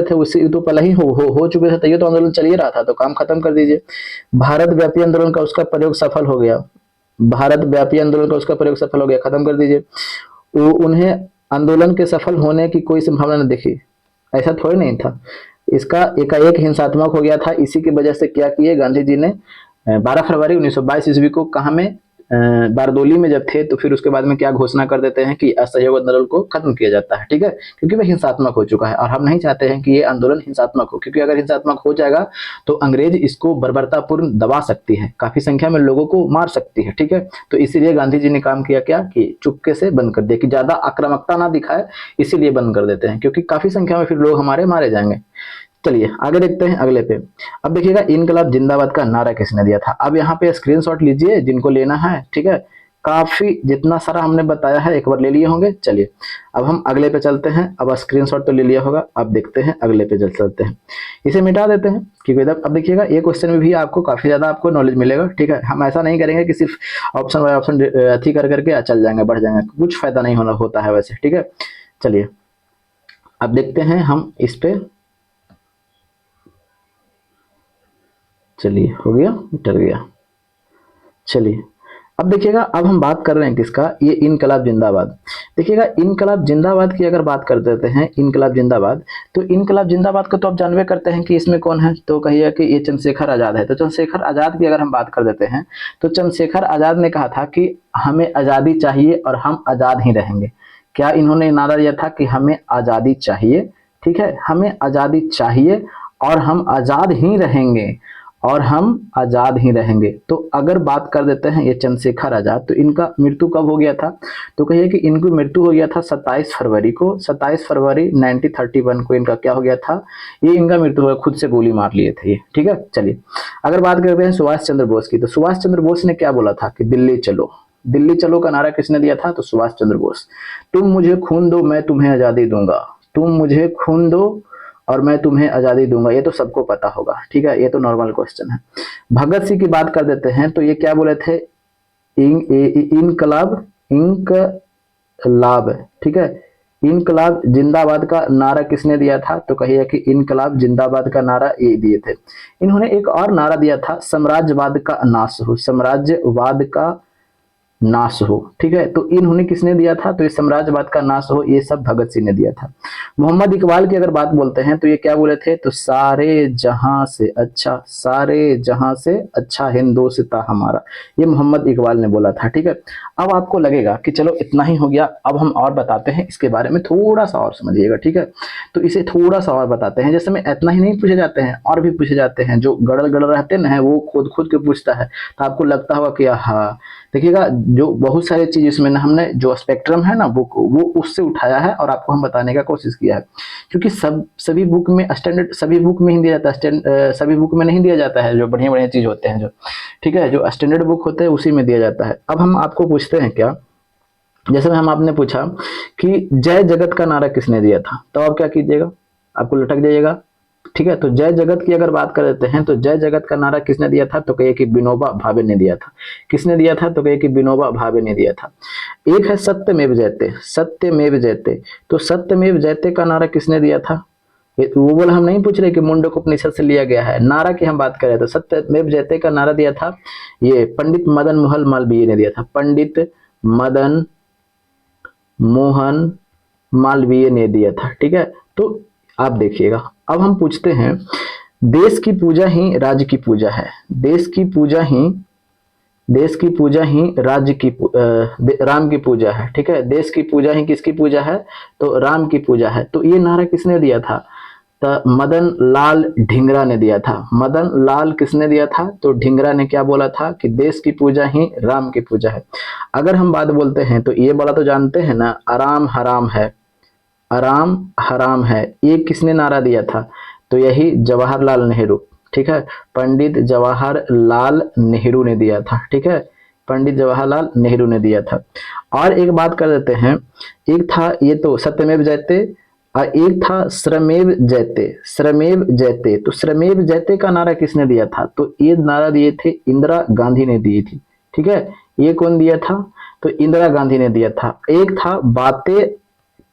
थे, उससे तो पहले ही हो चुके थे, तो ये तो आंदोलन चल ही रहा था, तो काम खत्म कर दीजिए। भारत व्यापी आंदोलन का उसका प्रयोग सफल हो गया, खत्म कर दीजिए। उन्हें आंदोलन के सफल होने की कोई संभावना न दिखी, ऐसा थोड़ी नहीं था। इसका एकाएक हिंसात्मक हो गया था। इसी की वजह से क्या किए गांधी जी ने 12 फरवरी 1922 ईस्वी को कहाँ में, बारदोली में जब थे, तो फिर उसके बाद में क्या घोषणा कर देते हैं कि असहयोग आंदोलन को खत्म किया जाता है। ठीक है, क्योंकि वह हिंसात्मक हो चुका है और हम नहीं चाहते हैं कि ये आंदोलन हिंसात्मक हो, क्योंकि अगर हिंसात्मक हो जाएगा तो अंग्रेज इसको बर्बरतापूर्ण दबा सकती है, काफी संख्या में लोगों को मार सकती है। ठीक है, तो इसीलिए गांधी जी ने काम किया क्या कि चुपके से बंद कर दिया, कि ज्यादा आक्रामकता ना दिखाए, इसीलिए बंद कर देते हैं, क्योंकि काफी संख्या में फिर लोग हमारे मारे जाएंगे। चलिए आगे देखते हैं अगले पे। अब देखिएगा, इनकलाब जिंदाबाद का नारा किसने दिया था। अब यहाँ पे स्क्रीनशॉट लीजिए जिनको लेना है। ठीक है, काफी जितना सारा हमने बताया है एक बार ले लिए होंगे। चलिए अब हम अगले पे चलते हैं। अब स्क्रीनशॉट तो ले लिया होगा, अब देखते हैं अगले पे चलते हैं। इसे मिटा देते हैं, क्योंकि अब देखिएगा ये क्वेश्चन में भी आपको काफी ज्यादा आपको नॉलेज मिलेगा। ठीक है, हम ऐसा नहीं करेंगे कि सिर्फ ऑप्शन बाय ऑप्शन अथी कर करके चल जाएंगे, बढ़ जाएंगे, कुछ फायदा नहीं होता है वैसे। ठीक है, चलिए अब देखते हैं हम इस पे। चलिए हो गया, डर गया। चलिए अब देखिएगा, अब हम बात कर रहे हैं किसका, ये इनकलाब जिंदाबाद। देखिएगा, इनकलाब जिंदाबाद की अगर बात कर देते हैं, इनकलाब जिंदाबाद, तो इनकलाब जिंदाबाद को तो आप जानवे करते हैं कि इसमें कौन है, तो कहिए कि ये चंद्रशेखर आजाद है। तो चंद्रशेखर आजाद की अगर हम बात कर देते हैं, तो चंद्रशेखर आजाद ने कहा था कि हमें आजादी चाहिए और हम आजाद ही रहेंगे। क्या इन्होंने नारा दिया था कि हमें आजादी चाहिए। ठीक है, हमें आजादी चाहिए और हम आजाद ही रहेंगे, तो अगर बात कर देते हैं ये चंद्रशेखर आजाद, तो इनका मृत्यु कब हो गया था, तो कहिए कि इनकी मृत्यु हो गया था 27 फरवरी को, 27 फरवरी 1931 को इनका क्या हो गया था, ये इनका मृत्यु हो गया, खुद से गोली मार लिए थे ये। ठीक है, चलिए अगर बात करते हैं सुभाष चंद्र बोस की, तो सुभाष चंद्र बोस ने क्या बोला था कि दिल्ली चलो का नारा किसने दिया था, तो सुभाष चंद्र बोस। तुम मुझे खून दो मैं तुम्हें आजादी दूंगा, तुम मुझे खून दो और मैं तुम्हें आजादी दूंगा, ये तो सबको पता होगा। ठीक है, ये तो नॉर्मल क्वेश्चन है। भगत सिंह की बात कर देते हैं, तो ये क्या बोले थे, इनकलाब, ठीक है, इनकलाब जिंदाबाद का नारा किसने दिया था, तो कहिए कि इनकलाब जिंदाबाद का नारा ये दिए थे। इन्होंने एक और नारा दिया था, साम्राज्यवाद का नाश हो, साम्राज्यवाद का नाश हो। ठीक है, तो इन्होंने किसने दिया था, तो ये साम्राज्यवाद का नाश हो, ये सब भगत सिंह ने दिया था। मोहम्मद इकबाल की अगर बात बोलते हैं, तो ये क्या बोले थे, तो सारे जहां से अच्छा हिंदुस्तान हमारा, ये मोहम्मद इकबाल ने बोला था। ठीक है, अब आपको लगेगा कि चलो इतना ही हो गया, अब हम और बताते हैं इसके बारे में, थोड़ा सा और समझिएगा। ठीक है, तो इसे थोड़ा सा और बताते हैं, जैसे में इतना ही नहीं पूछे जाते हैं, और भी पूछे जाते हैं, जो गड़ल रहते हैं वो खुद के पूछता है, तो आपको लगता होगा कि हाँ देखिएगा जो बहुत सारी चीज इसमें ना हमने जो स्पेक्ट्रम है ना बुक वो उससे उठाया है और आपको हम बताने का कोशिश किया है, क्योंकि सभी बुक में स्टैंडर्ड सभी बुक में ही दिया जाता है, सभी बुक में नहीं दिया जाता है जो बढ़िया बढ़िया चीज होते हैं जो, ठीक है, जो स्टैंडर्ड बुक होते हैं उसी में दिया जाता है। अब हम आपको पूछते हैं क्या, जैसे हम आपने पूछा कि जय जगत का नारा किसने दिया था, तो आप क्या कीजिएगा, आपको लटक जाइएगा, ठीक है। तो जय जगत की अगर बात कर देते हैं तो जय जगत का नारा किसने दिया था, तो कहिए कि विनोबा भावे ने दिया था। किसने दिया था, तो कहिए कि विनोबा भावे ने दिया था। एक है सत्यमेव जयते, सत्यमेव जयते, तो सत्यमेव जयते का नारा किसने दिया था, वो बोला हम नहीं पूछ रहे कि मुंडक उपनिषद से लिया गया है, नारा की हम बात कर रहे थे। सत्यमेव जयते का नारा दिया था ये पंडित मदन मोहन मालवीय ने दिया था, पंडित मदन मोहन मालवीय ने दिया था, ठीक है। तो आप देखिएगा, अब हम पूछते हैं देश की पूजा ही राज्य की पूजा है, देश की पूजा ही राज्य की राम की पूजा है, ठीक है। देश की पूजा ही किसकी पूजा है, तो राम की पूजा है। तो ये नारा किसने दिया था, तो मदन लाल ढींगरा ने दिया था। मदन लाल किसने दिया था, तो ढींगरा ने क्या बोला था कि देश की पूजा ही राम की पूजा है। अगर हम बात बोलते हैं तो ये वाला तो जानते हैं ना, आराम हराम है, आराम हराम है, ये किसने नारा दिया था, तो यही जवाहरलाल नेहरू, ठीक है, पंडित जवाहरलाल नेहरू ने दिया था, ठीक है, पंडित जवाहरलाल नेहरू ने दिया था। और एक बात कर देते हैं, एक था ये तो सत्यमेव जयते और एक था श्रमेव जयते, श्रमेव जयते। तो श्रमेव जयते का नारा किसने दिया था, तो ये नारा दिए थे इंदिरा गांधी ने दी थी, ठीक है। ये कौन दिया था, तो इंदिरा गांधी ने दिया था। एक था बातें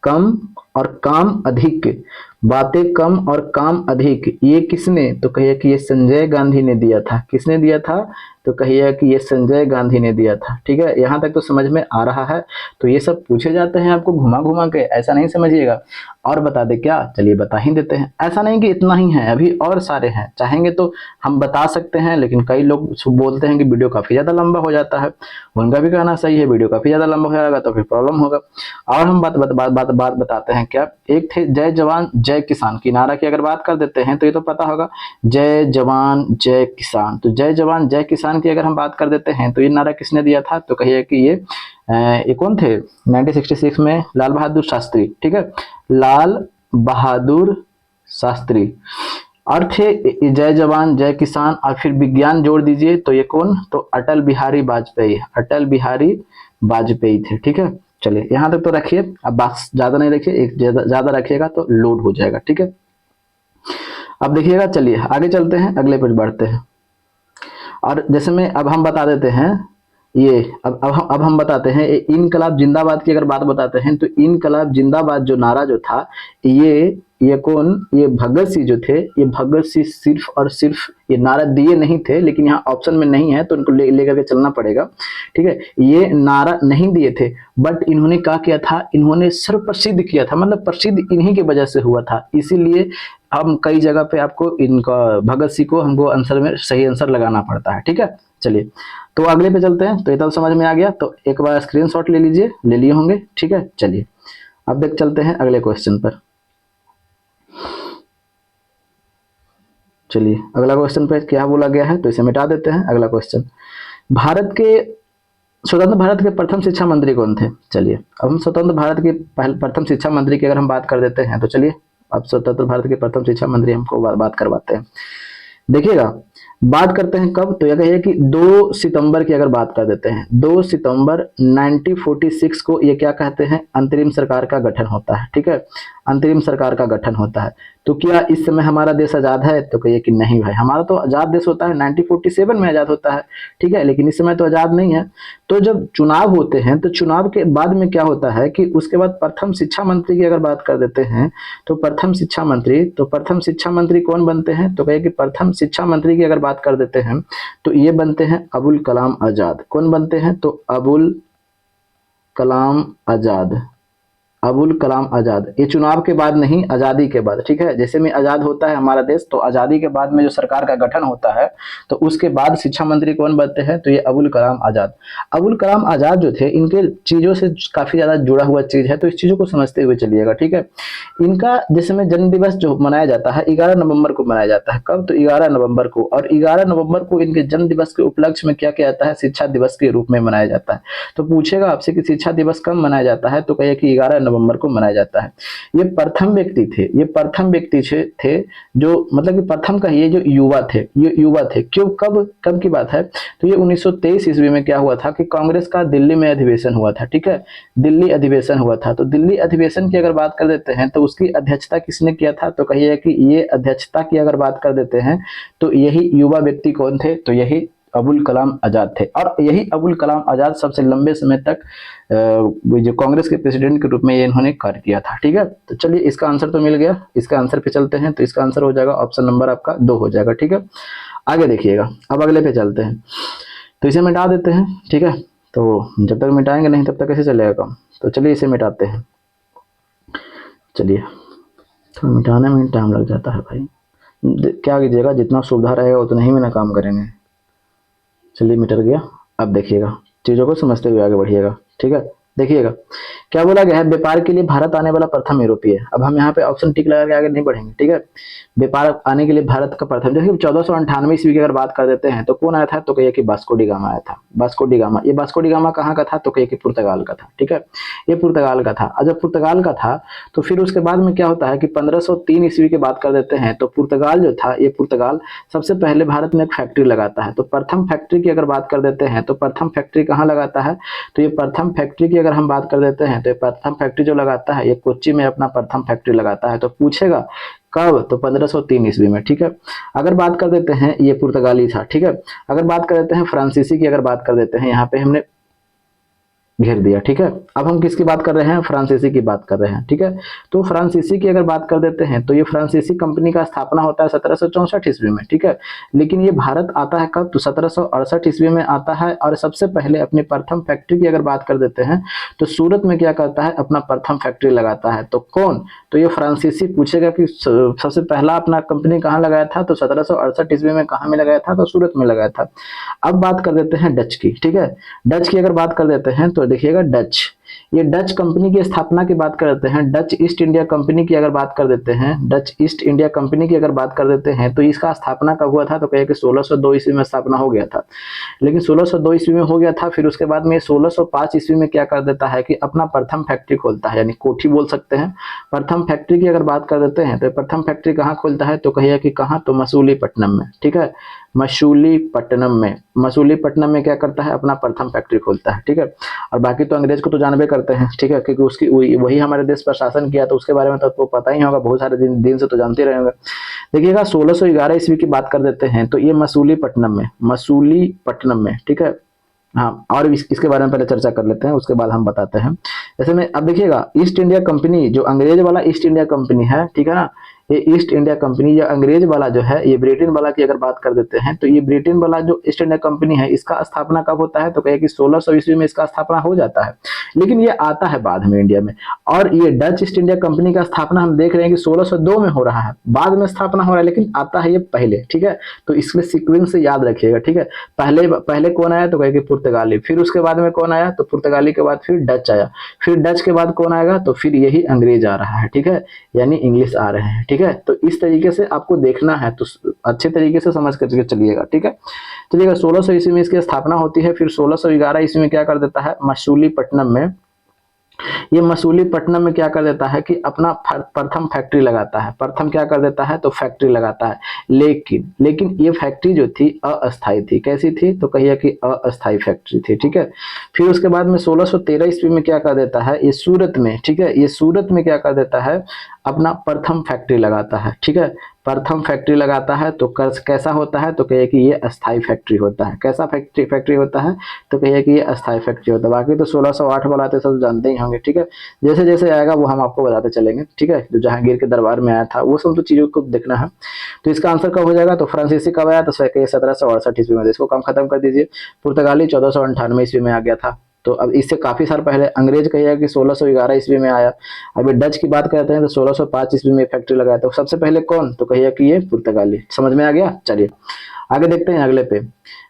कम और काम अधिक, बातें कम और काम अधिक, ये किसने, तो कहिए कि ये संजय गांधी ने दिया था। किसने दिया था, तो कहिए कि ये संजय गांधी ने दिया था, ठीक है। यहां तक तो समझ में आ रहा है। तो ये सब पूछे जाते हैं आपको घुमा घुमा के, ऐसा नहीं समझिएगा। और बता दे क्या, चलिए बता ही देते हैं। ऐसा नहीं कि इतना ही है, अभी और सारे हैं, चाहेंगे तो हम बता सकते हैं, लेकिन कई लोग बोलते हैं कि वीडियो काफी ज्यादा लंबा हो जाता है। उनका भी कहना सही है, वीडियो काफी ज्यादा लंबा हो जाएगा तो फिर प्रॉब्लम होगा। और हम बात बताते हैं क्या, एक थे जय जवान जय किसान की नारा की अगर बात कर देते हैं तो ये तो पता होगा, जय जवान जय किसान। तो जय जवान जय किसान की अगर हम बात कर देते हैं तो ये नारा किसने दिया था, तो कहिए कि ये कौन थे, 1966 में लाल बहादुर शास्त्री, ठीक है, लाल बहादुर शास्त्री। और थे जय जवान जय किसान और फिर विज्ञान जोड़ दीजिए तो ये कौन, तो अटल बिहारी वाजपेयी, अटल बिहारी वाजपेयी थे, ठीक है। चलिए यहाँ तक तो रखिए, अब बात ज्यादा नहीं रखिए, एक ज्यादा रखिएगा तो लोड हो जाएगा, ठीक है। अब देखिएगा, चलिए आगे चलते हैं, अगले पेज बढ़ते हैं। और जैसे में अब हम बता देते हैं ये, अब हम बताते हैं इनकलाब जिंदाबाद की अगर बात बताते हैं तो इनकलाब जिंदाबाद जो नारा जो था, ये कौन, ये भगत सिंह जो थे, ये भगत सिंह सिर्फ और सिर्फ ये नारा दिए नहीं थे, लेकिन यहाँ ऑप्शन में नहीं है तो उनको लेकर के चलना पड़ेगा, ठीक है। ये नारा नहीं दिए थे, बट इन्होंने क्या किया था, इन्होंने सर्वप्रसिद्ध किया था, मतलब प्रसिद्ध इन्हीं की वजह से हुआ था। इसीलिए हम कई जगह पे आपको इनका भगत सिंह को हमको आंसर में सही आंसर लगाना पड़ता है, ठीक है। चलिए तो अगले पे चलते हैं। तो ये तो समझ में आ गया, तो एक बार स्क्रीनशॉट ले लीजिए, ले लिए होंगे, ठीक है। चलिए अब देख चलते हैं अगले क्वेश्चन पर। चलिए अगला क्वेश्चन पे क्या बोला गया है, तो इसे मिटा देते हैं। अगला क्वेश्चन, भारत के स्वतंत्र भारत के प्रथम शिक्षा मंत्री कौन थे। चलिए अब हम स्वतंत्र भारत के प्रथम शिक्षा मंत्री की अगर हम बात कर देते हैं तो चलिए अब स्वतंत्र भारत के प्रथम शिक्षा मंत्री हमको बात करवाते हैं। देखिएगा बात करते हैं कब, तो यह कहिए कि 2 सितंबर की अगर बात कर देते हैं, 2 सितंबर 1946 को ये क्या कहते हैं, अंतरिम सरकार का गठन होता है, ठीक है, अंतरिम सरकार का गठन होता है। तो क्या इस समय हमारा देश आजाद है, तो कहिए कि नहीं भाई, हमारा तो आजाद देश होता है 1947 में आजाद होता है, ठीक है, लेकिन इस समय तो आजाद नहीं है। तो जब चुनाव होते हैं तो चुनाव के बाद में क्या होता है कि उसके बाद प्रथम शिक्षा मंत्री की अगर बात कर देते हैं तो प्रथम शिक्षा मंत्री कौन बनते हैं, तो कहिए कि प्रथम शिक्षा मंत्री की अगर बात कर देते हैं तो ये बनते हैं अबुल कलाम आजाद। कौन बनते हैं, तो अबुल कलाम आजाद, अबुल कलाम आजाद। ये चुनाव के बाद नहीं, आजादी के बाद, ठीक है। जैसे में आजाद होता है हमारा देश, तो आजादी के बाद में जो सरकार का गठन होता है तो उसके बाद शिक्षा मंत्री कौन बनते हैं, तो ये अबुल कलाम आजाद। अबुल कलाम आजाद जो थे, इनके चीजों से काफी ज्यादा जुड़ा हुआ चीज है, तो इस चीजों को समझते हुए चलिएगा, ठीक है। इनका जैसे में जन्म दिवस जो मनाया जाता है 11 नवंबर को मनाया जाता है। कब, तो 11 नवंबर को। और 11 नवंबर को इनके जन्म दिवस के उपलक्ष्य में क्या किया जाता है, शिक्षा दिवस के रूप में मनाया जाता है। तो पूछेगा आपसे कि शिक्षा दिवस कब मनाया जाता है, तो कहिए कि 11 नवंबर को मनाया जाता है। ये प्रथम व्यक्ति थे, ये प्रथम व्यक्ति थे जो मतलब कि प्रथम का ये जो युवा थे, ये युवा थे। क्यों, कब कब की बात है, तो ये 1923 ईस्वी में क्या हुआ था कि कांग्रेस का दिल्ली में अधिवेशन हुआ था, ठीक है। दिल्ली अधिवेशन हुआ था। तो दिल्ली अधिवेशन की अगर बात कर देते हैं तो उसकी अध्यक्षता किसने किया था, तो कहिए कि ये अध्यक्षता की अगर बात कर देते हैं तो यही युवा व्यक्ति कौन थे, तो यही अबुल कलाम आजाद थे। और यही अबुल कलाम आजाद सबसे लंबे समय तक जो कांग्रेस के प्रेसिडेंट के रूप में ये इन्होंने कार्य किया था, ठीक है। तो चलिए इसका आंसर तो मिल गया, इसका आंसर पे चलते हैं। तो इसका आंसर हो जाएगा ऑप्शन नंबर आपका 2 हो जाएगा, ठीक है। आगे देखिएगा, अब अगले पे चलते हैं। तो इसे मिटा देते हैं, ठीक है। तो जब तक मिटाएंगे नहीं तब तक कैसे चलेगा काम, तो चलिए इसे मिटाते हैं। चलिए, तो मिटाने में टाइम लग जाता है भाई, क्या कीजिएगा, जितना सुविधा रहेगा उतना ही में ना काम करेंगे। चलिए मिट गया। अब देखिएगा, चीज़ों को समझते हुए आगे बढ़िएगा, ठीक है। देखिएगा क्या बोला गया है, व्यापार के लिए भारत आने वाला प्रथम यूरोपीय। अब हम यहाँ पे ऑप्शन टिक लगा के आगे नहीं बढ़ेंगे, ठीक है। व्यापार आने के लिए भारत का प्रथम, देखिए 1498 ईस्वी की अगर बात कर देते हैं तो कौन आया था, तो कहिए कि वास्को डी गामा आया था। वास्को डी गामा, ये वास्को डी गामा कहाँ का था, तो कहिए कि पुर्तगाल का था, ठीक है। ये पुर्तगाल का था। और जब पुर्तगाल का था तो फिर उसके बाद में क्या होता है कि 1503 ईस्वी की बात कर देते हैं तो पुर्तगाल जो था, ये पुर्तगाल सबसे पहले भारत में एक फैक्ट्री लगाता है। तो प्रथम फैक्ट्री की अगर बात कर देते हैं तो प्रथम फैक्ट्री कहाँ लगाता है, तो ये प्रथम फैक्ट्री की अगर हम बात कर देते हैं तो ये प्रथम फैक्ट्री जो लगाता है ये कोच्चि में अपना प्रथम फैक्ट्री लगाता है। तो पूछेगा कब, तो 1503 ईस्वी में, ठीक है। अगर बात कर देते हैं ये पुर्तगाली था, ठीक है। अगर बात कर देते हैं फ्रांसीसी की, अगर बात कर देते हैं यहाँ पे हमने घेर दिया, ठीक है। अब हम किसकी बात कर रहे हैं, फ्रांसीसी की बात कर रहे हैं, ठीक है। तो फ्रांसीसी की अगर बात कर देते हैं तो ये फ्रांसीसी कंपनी का स्थापना होता है 1764 ईस्वी में, ठीक है। लेकिन ये भारत आता है कब, तो 1768 ईस्वी में आता है। और सबसे पहले अपनी प्रथम फैक्ट्री की अगर बात कर देते हैं तो सूरत में क्या करता है, अपना प्रथम फैक्ट्री लगाता है। तो कौन, तो ये फ्रांसीसी। पूछेगा कि सबसे पहला अपना कंपनी कहाँ लगाया था, तो 1768 ईस्वी में कहाँ में लगाया था, तो सूरत में लगाया था। अब बात कर देते हैं डच की, ठीक है। डच की अगर बात कर देते हैं तो देखिएगा डच, ये डच कंपनी की स्थापना की बात कर देते हैं। डच ईस्ट इंडिया कंपनी की अगर बात कर देते हैं, डच ईस्ट इंडिया कंपनी की अगर बात कर देते हैं तो इसका स्थापना कब हुआ था, तो कहिए कि 1602 ईस्वी में स्थापना हो गया था। लेकिन 1602 ईस्वी में हो गया था, फिर उसके बाद में 1605 ईस्वी में क्या कर देता है कि अपना प्रथम फैक्ट्री खोलता है, यानी कोठी बोल सकते हैं। प्रथम फैक्ट्री की अगर बात कर देते हैं तो प्रथम फैक्ट्री कहाँ खोलता है, तो कहिए कि कहाँ, तो मसूलीपट्टनम में, ठीक है। मसूलीपट्टनम में, मसूलीपट्टनम में क्या करता है, अपना प्रथम फैक्ट्री खोलता है, ठीक है। और बाकी तो अंग्रेज को तो जानबे करते हैं, ठीक है, क्योंकि उसकी वही हमारे देश पर शासन किया, तो उसके बारे में तो आपको पता ही होगा, बहुत सारे दिन से तो जानते रहेंगे। देखिएगा 1611 ईस्वी की बात कर देते हैं तो ये मसूलीपट्टनम में, मसूलीपट्टनम में, ठीक है। हाँ, और इसके बारे में पहले चर्चा कर लेते हैं, उसके बाद हम बताते हैं। जैसे में अब देखिएगा ईस्ट इंडिया कंपनी, जो अंग्रेज वाला ईस्ट इंडिया कंपनी है, ठीक है ना, ये ईस्ट इंडिया कंपनी या अंग्रेज वाला जो है, ये ब्रिटेन वाला की अगर बात कर देते हैं तो ये ब्रिटेन वाला जो ईस्ट इंडिया कंपनी है, इसका स्थापना कब होता है, तो कहे कि 1600 ईस्वी में इसका स्थापना हो जाता है। लेकिन ये आता है बाद में इंडिया में। और ये डच ईस्ट इंडिया कंपनी का स्थापना हम देख रहे हैं कि 1602 में हो रहा है, बाद में स्थापना हो रहा है, लेकिन आता है ये पहले, ठीक है। तो इसमें सीक्वेंस से याद रखिएगा, ठीक है। पहले कौन आया, तो कहे कि पुर्तगाली, फिर उसके बाद में कौन आया, तो पुर्तगाली के बाद फिर डच आया, फिर डच के बाद कौन आएगा, तो फिर यही अंग्रेज आ रहा है, ठीक है, यानी इंग्लिश आ रहे हैं, ठीक है। तो इस तरीके से आपको देखना है, तो अच्छे तरीके से समझ करके चलिएगा, ठीक है। चलिएगा 1600 ईस्वी में इसकी स्थापना होती है, फिर 1611 ईस्वी में क्या कर देता है, मसूलीपट्टनम में, ये मसूलीपट्टनम में क्या कर देता है कि अपना प्रथम फैक्ट्री लगाता है। प्रथम क्या कर देता है, तो फैक्ट्री लगाता है। लेकिन ये फैक्ट्री जो थी अस्थायी थी। कैसी थी, तो कहिए कि अस्थायी फैक्ट्री थी, ठीक है। फिर उसके बाद में 1613 ईस्वी में क्या कर देता है, ये सूरत में, ठीक है, ये सूरत में क्या कर देता है, अपना प्रथम फैक्ट्री लगाता है, ठीक है। प्रथम फैक्ट्री लगाता है तो कैसा होता है, तो कहिए कि ये अस्थायी फैक्ट्री होता है। कैसा फैक्ट्री होता है, तो कहिए कि ये अस्थायी फैक्ट्री होता है। बाकी तो 1608 वाला तो सब जानते ही होंगे, ठीक है। जैसे जैसे आएगा वो हम आपको बताते चलेंगे, ठीक है। जो जहांगीर के दरबार में आया था वो सब तो चीजों को देखना है। तो इसका आंसर कब हो जाएगा, तो फ्रांसीसी कब आया, तो 1768 ईस्वी में। इसको काम खत्म कर दीजिए। पुर्तगाली 1498 ईस्वी में आ गया था, तो अब इससे काफी साल पहले अंग्रेज कहिए कि 1611 ईस्वी में आया। अभी डच की बात करते हैं तो 1605 ईस्वी में फैक्ट्री लगाया। तो सबसे पहले कौन, तो कहिए कि ये पुर्तगाली। समझ में आ गया। चलिए आगे देखते हैं अगले पे।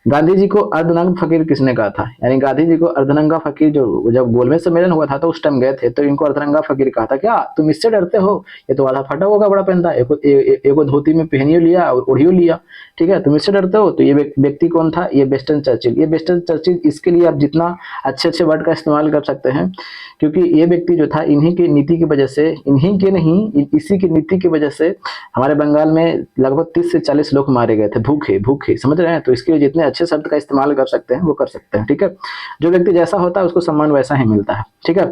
गांधी जी को अर्धनग्न फकीर किसने कहा था? यानी गांधी जी को अर्धनंगा फकीर, जो जब गोलमेज सम्मेलन हुआ था तो उस टाइम गए थे, तो इनको अर्धनंगा फकीर कहा था। क्या तुम इससे डरते हो? ये तो आधा फटा हुआ कपड़ा पहनता है, एको धोती में पहनियो लिया और ओढ़ियो लिया, ठीक है, तुम इससे डरते हो? तो ये व्यक्ति कौन था? ये विंस्टन चर्चिल। ये विंस्टन चर्चिल, इसके लिए आप जितना अच्छे अच्छे वर्ड का इस्तेमाल कर सकते हैं, क्योंकि ये व्यक्ति जो था, इन्हीं की नीति की वजह से, इन्हीं के नहीं, इसी की नीति की वजह से हमारे बंगाल में लगभग 30 से 40 लोग मारे गए थे, भूखे भूखे, समझ रहे हैं? तो इसके लिए जितने अच्छे शब्द का इस्तेमाल कर सकते हैं वो कर सकते हैं, ठीक है। जो व्यक्ति जैसा होता है उसको सम्मान वैसा ही मिलता है, ठीक है।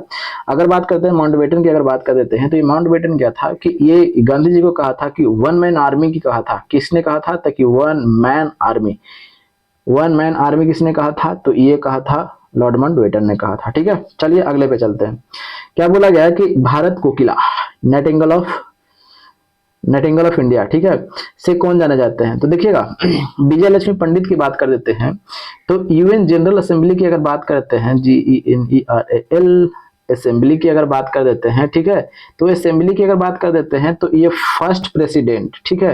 अगर बात करते हैं माउंटबेटन की, अगर बात कर देते हैं तो ये माउंटबेटन क्या था कि ये गांधी जी को कहा था कि वन मैन आर्मी की कहा था। किसने कहा था? ताकि one man army, one man army किसने कहा था? तो ये कहा था लॉर्ड माउंटबेटन ने कहा था, ठीक है। चलिए अगले पे चलते हैं। क्या बोला गया है कि भारत कोकिला, नाइटिंगेल ऑफ इंडिया, ठीक है, से कौन जाने जाते हैं? तो देखिएगा विजय लक्ष्मी पंडित की बात कर देते हैं। तो यूएन जनरल असेंबली की अगर बात करते हैं, GENERAL असेंबली की अगर बात कर देते हैं, ठीक है, तो असेंबली की अगर बात कर देते हैं तो ये फर्स्ट प्रेसिडेंट, ठीक है,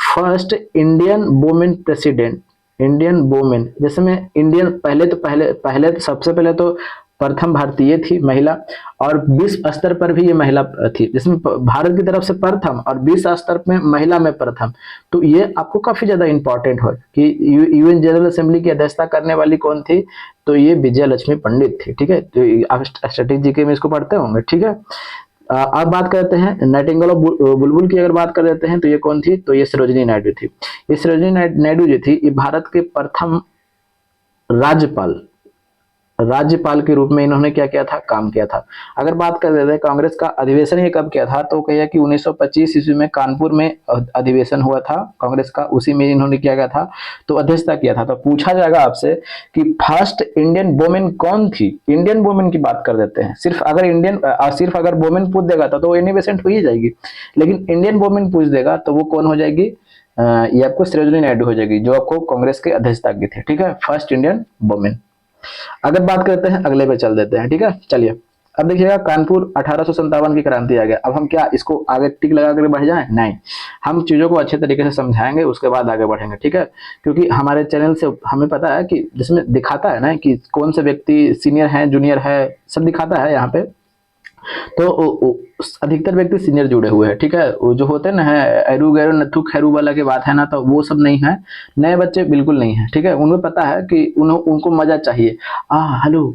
first Indian women president, Indian women, जैसे में इंडियन, पहले तो सबसे पहले तो प्रथम भारतीय थी महिला, और विश्व स्तर पर भी ये महिला थी, जिसमें भारत की तरफ से प्रथम और विश्व स्तर में महिला में प्रथम। तो ये आपको काफी ज्यादा इंपॉर्टेंट हो कि यूएन जनरल असेंबली की अध्यक्षता करने वाली कौन थी? तो ये विजय लक्ष्मी पंडित थी, ठीक है। तो आप स्टैटिस्टिक्स जीके में इसको पढ़ते होंगे, ठीक है। अब बात करते हैं नाइटिंगेल ऑफ बुलबुल की अगर बात कर देते हैं तो ये कौन थी? तो ये सरोजिनी नायडू थी। ये सरोजिनी नायडू जो थी, ये भारत के प्रथम राज्यपाल के रूप में इन्होंने क्या किया था? काम किया था। अगर बात कर देते हैं कांग्रेस का अधिवेशन ये कब किया था? तो कहिए कि 1925 ईस्वी में कानपुर में अधिवेशन हुआ था कांग्रेस का, उसी में इन्होंने क्या किया था? तो अध्यक्षता किया था। तो पूछा जाएगा आपसे कि फर्स्ट इंडियन वुमेन कौन थी? इंडियन वुमेन की बात कर देते हैं। सिर्फ अगर वुमेन पूछ देगा तो वो एनी बेसेंट हो ही जाएगी, लेकिन इंडियन वुमेन पूछ देगा तो वो कौन हो जाएगी? ये आपको सरोजिनी नायडू हो जाएगी, जो आपको कांग्रेस के अध्यक्षता की थी, ठीक है, फर्स्ट इंडियन वुमेन। अगर बात करते हैं अगले पे चल देते हैं, ठीक है। चलिए अब देखिएगा कानपुर 1857 की क्रांति आ गया। अब हम क्या इसको आगे टिक लगा कर बढ़ जाएं? नहीं, हम चीजों को अच्छे तरीके से समझाएंगे, उसके बाद आगे बढ़ेंगे, ठीक है। क्योंकि हमारे चैनल से हमें पता है कि जिसमें दिखाता है ना कि कौन से व्यक्ति सीनियर है, जूनियर है, सब दिखाता है यहाँ पे। तो अधिकतर व्यक्ति सीनियर जुड़े हुए हैं, ठीक है। वो जो होते ना है एरू गैरू नथु खैरू वाला की बात है ना, तो वो सब नहीं है, नए बच्चे बिल्कुल नहीं है, ठीक है। उनको पता है कि उनको मजा चाहिए। हेलो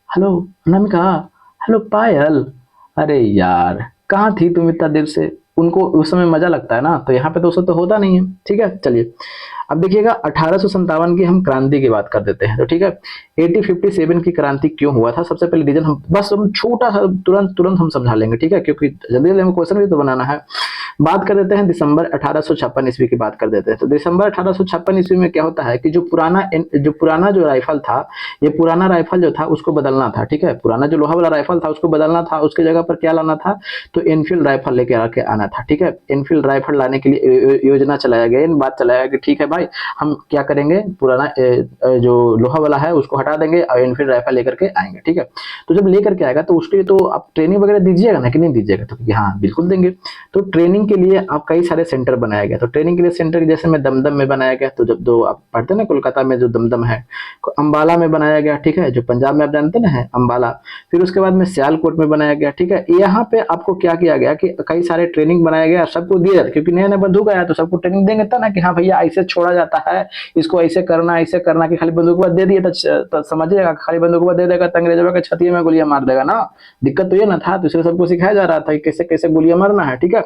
हेलो अनामिका, हेलो पायल, अरे यार कहाँ थी तुम इतना देर से? उनको उस समय मजा लगता है ना, तो यहाँ पे तो सब तो होता नहीं है, ठीक है। चलिए अब देखिएगा 1857 की हम क्रांति की बात कर देते हैं, तो ठीक है। 1857 की क्रांति क्यों हुआ था? सबसे पहले रीजन हम छोटा सा तुरंत हम समझा लेंगे, ठीक है, क्योंकि जल्दी जल्दी हमें क्वेश्चन भी तो बनाना है। बात कर देते हैं दिसंबर 1856 ईस्वी की बात कर देते हैं। तो दिसंबर 1856 ईस्वी में क्या होता है कि जो पुराना जो राइफल था, ये पुराना राइफल जो था उसको बदलना था, ठीक है। पुराना जो लोहा वाला राइफल था उसको बदलना था, उसके जगह पर क्या लाना था? तो एनफील्ड राइफल लेके आके आना था, ठीक है। एनफील्ड राइफल लाने के लिए योजना चलाया गया, बात चलाया कि ठीक है भाई, हम क्या करेंगे, पुराना जो लोहा वाला है उसको हटा देंगे और एनफील्ड राइफल लेकर के आएंगे, ठीक है। तो जब लेकर के आएगा तो उसके लिए तो आप ट्रेनिंग वगैरह दीजिएगा ना कि नहीं दीजिएगा? तो हाँ बिल्कुल देंगे। तो ट्रेनिंग के लिए आप कई सारे सेंटर बनाया गया। तो ट्रेनिंग के लिए सेंटर जैसे में दमदम में बनाया गया, तो जब दो आप पढ़ते हैं ना कोलकाता में जो दमदम है, अंबाला में बनाया गया, ठीक है, जो पंजाब में आप जानते ना है अंबाला। फिर उसके बाद में सियालकोट में बनाया गया, ठीक है। यहाँ पे आपको क्या किया गया कि कई सारे ट्रेनिंग बनाया गया, सबको दिया जाता, क्योंकि नया नया बंदूक आया तो सबको ट्रेनिंग देंगे था ना कि हाँ भैया ऐसे छोड़ा जाता है, इसको ऐसे करना कि खाली बंदूक बात दे दिए तो समझिएगा, खाली बंदूक बात दे देगा तो अंग्रेजों के छतिये में गोलियां मार देगा ना। दिक्कत तो ये ना था, तो इसलिए सबको सिखाया जा रहा था कि कैसे कैसे गोलियां मारना है, ठीक है।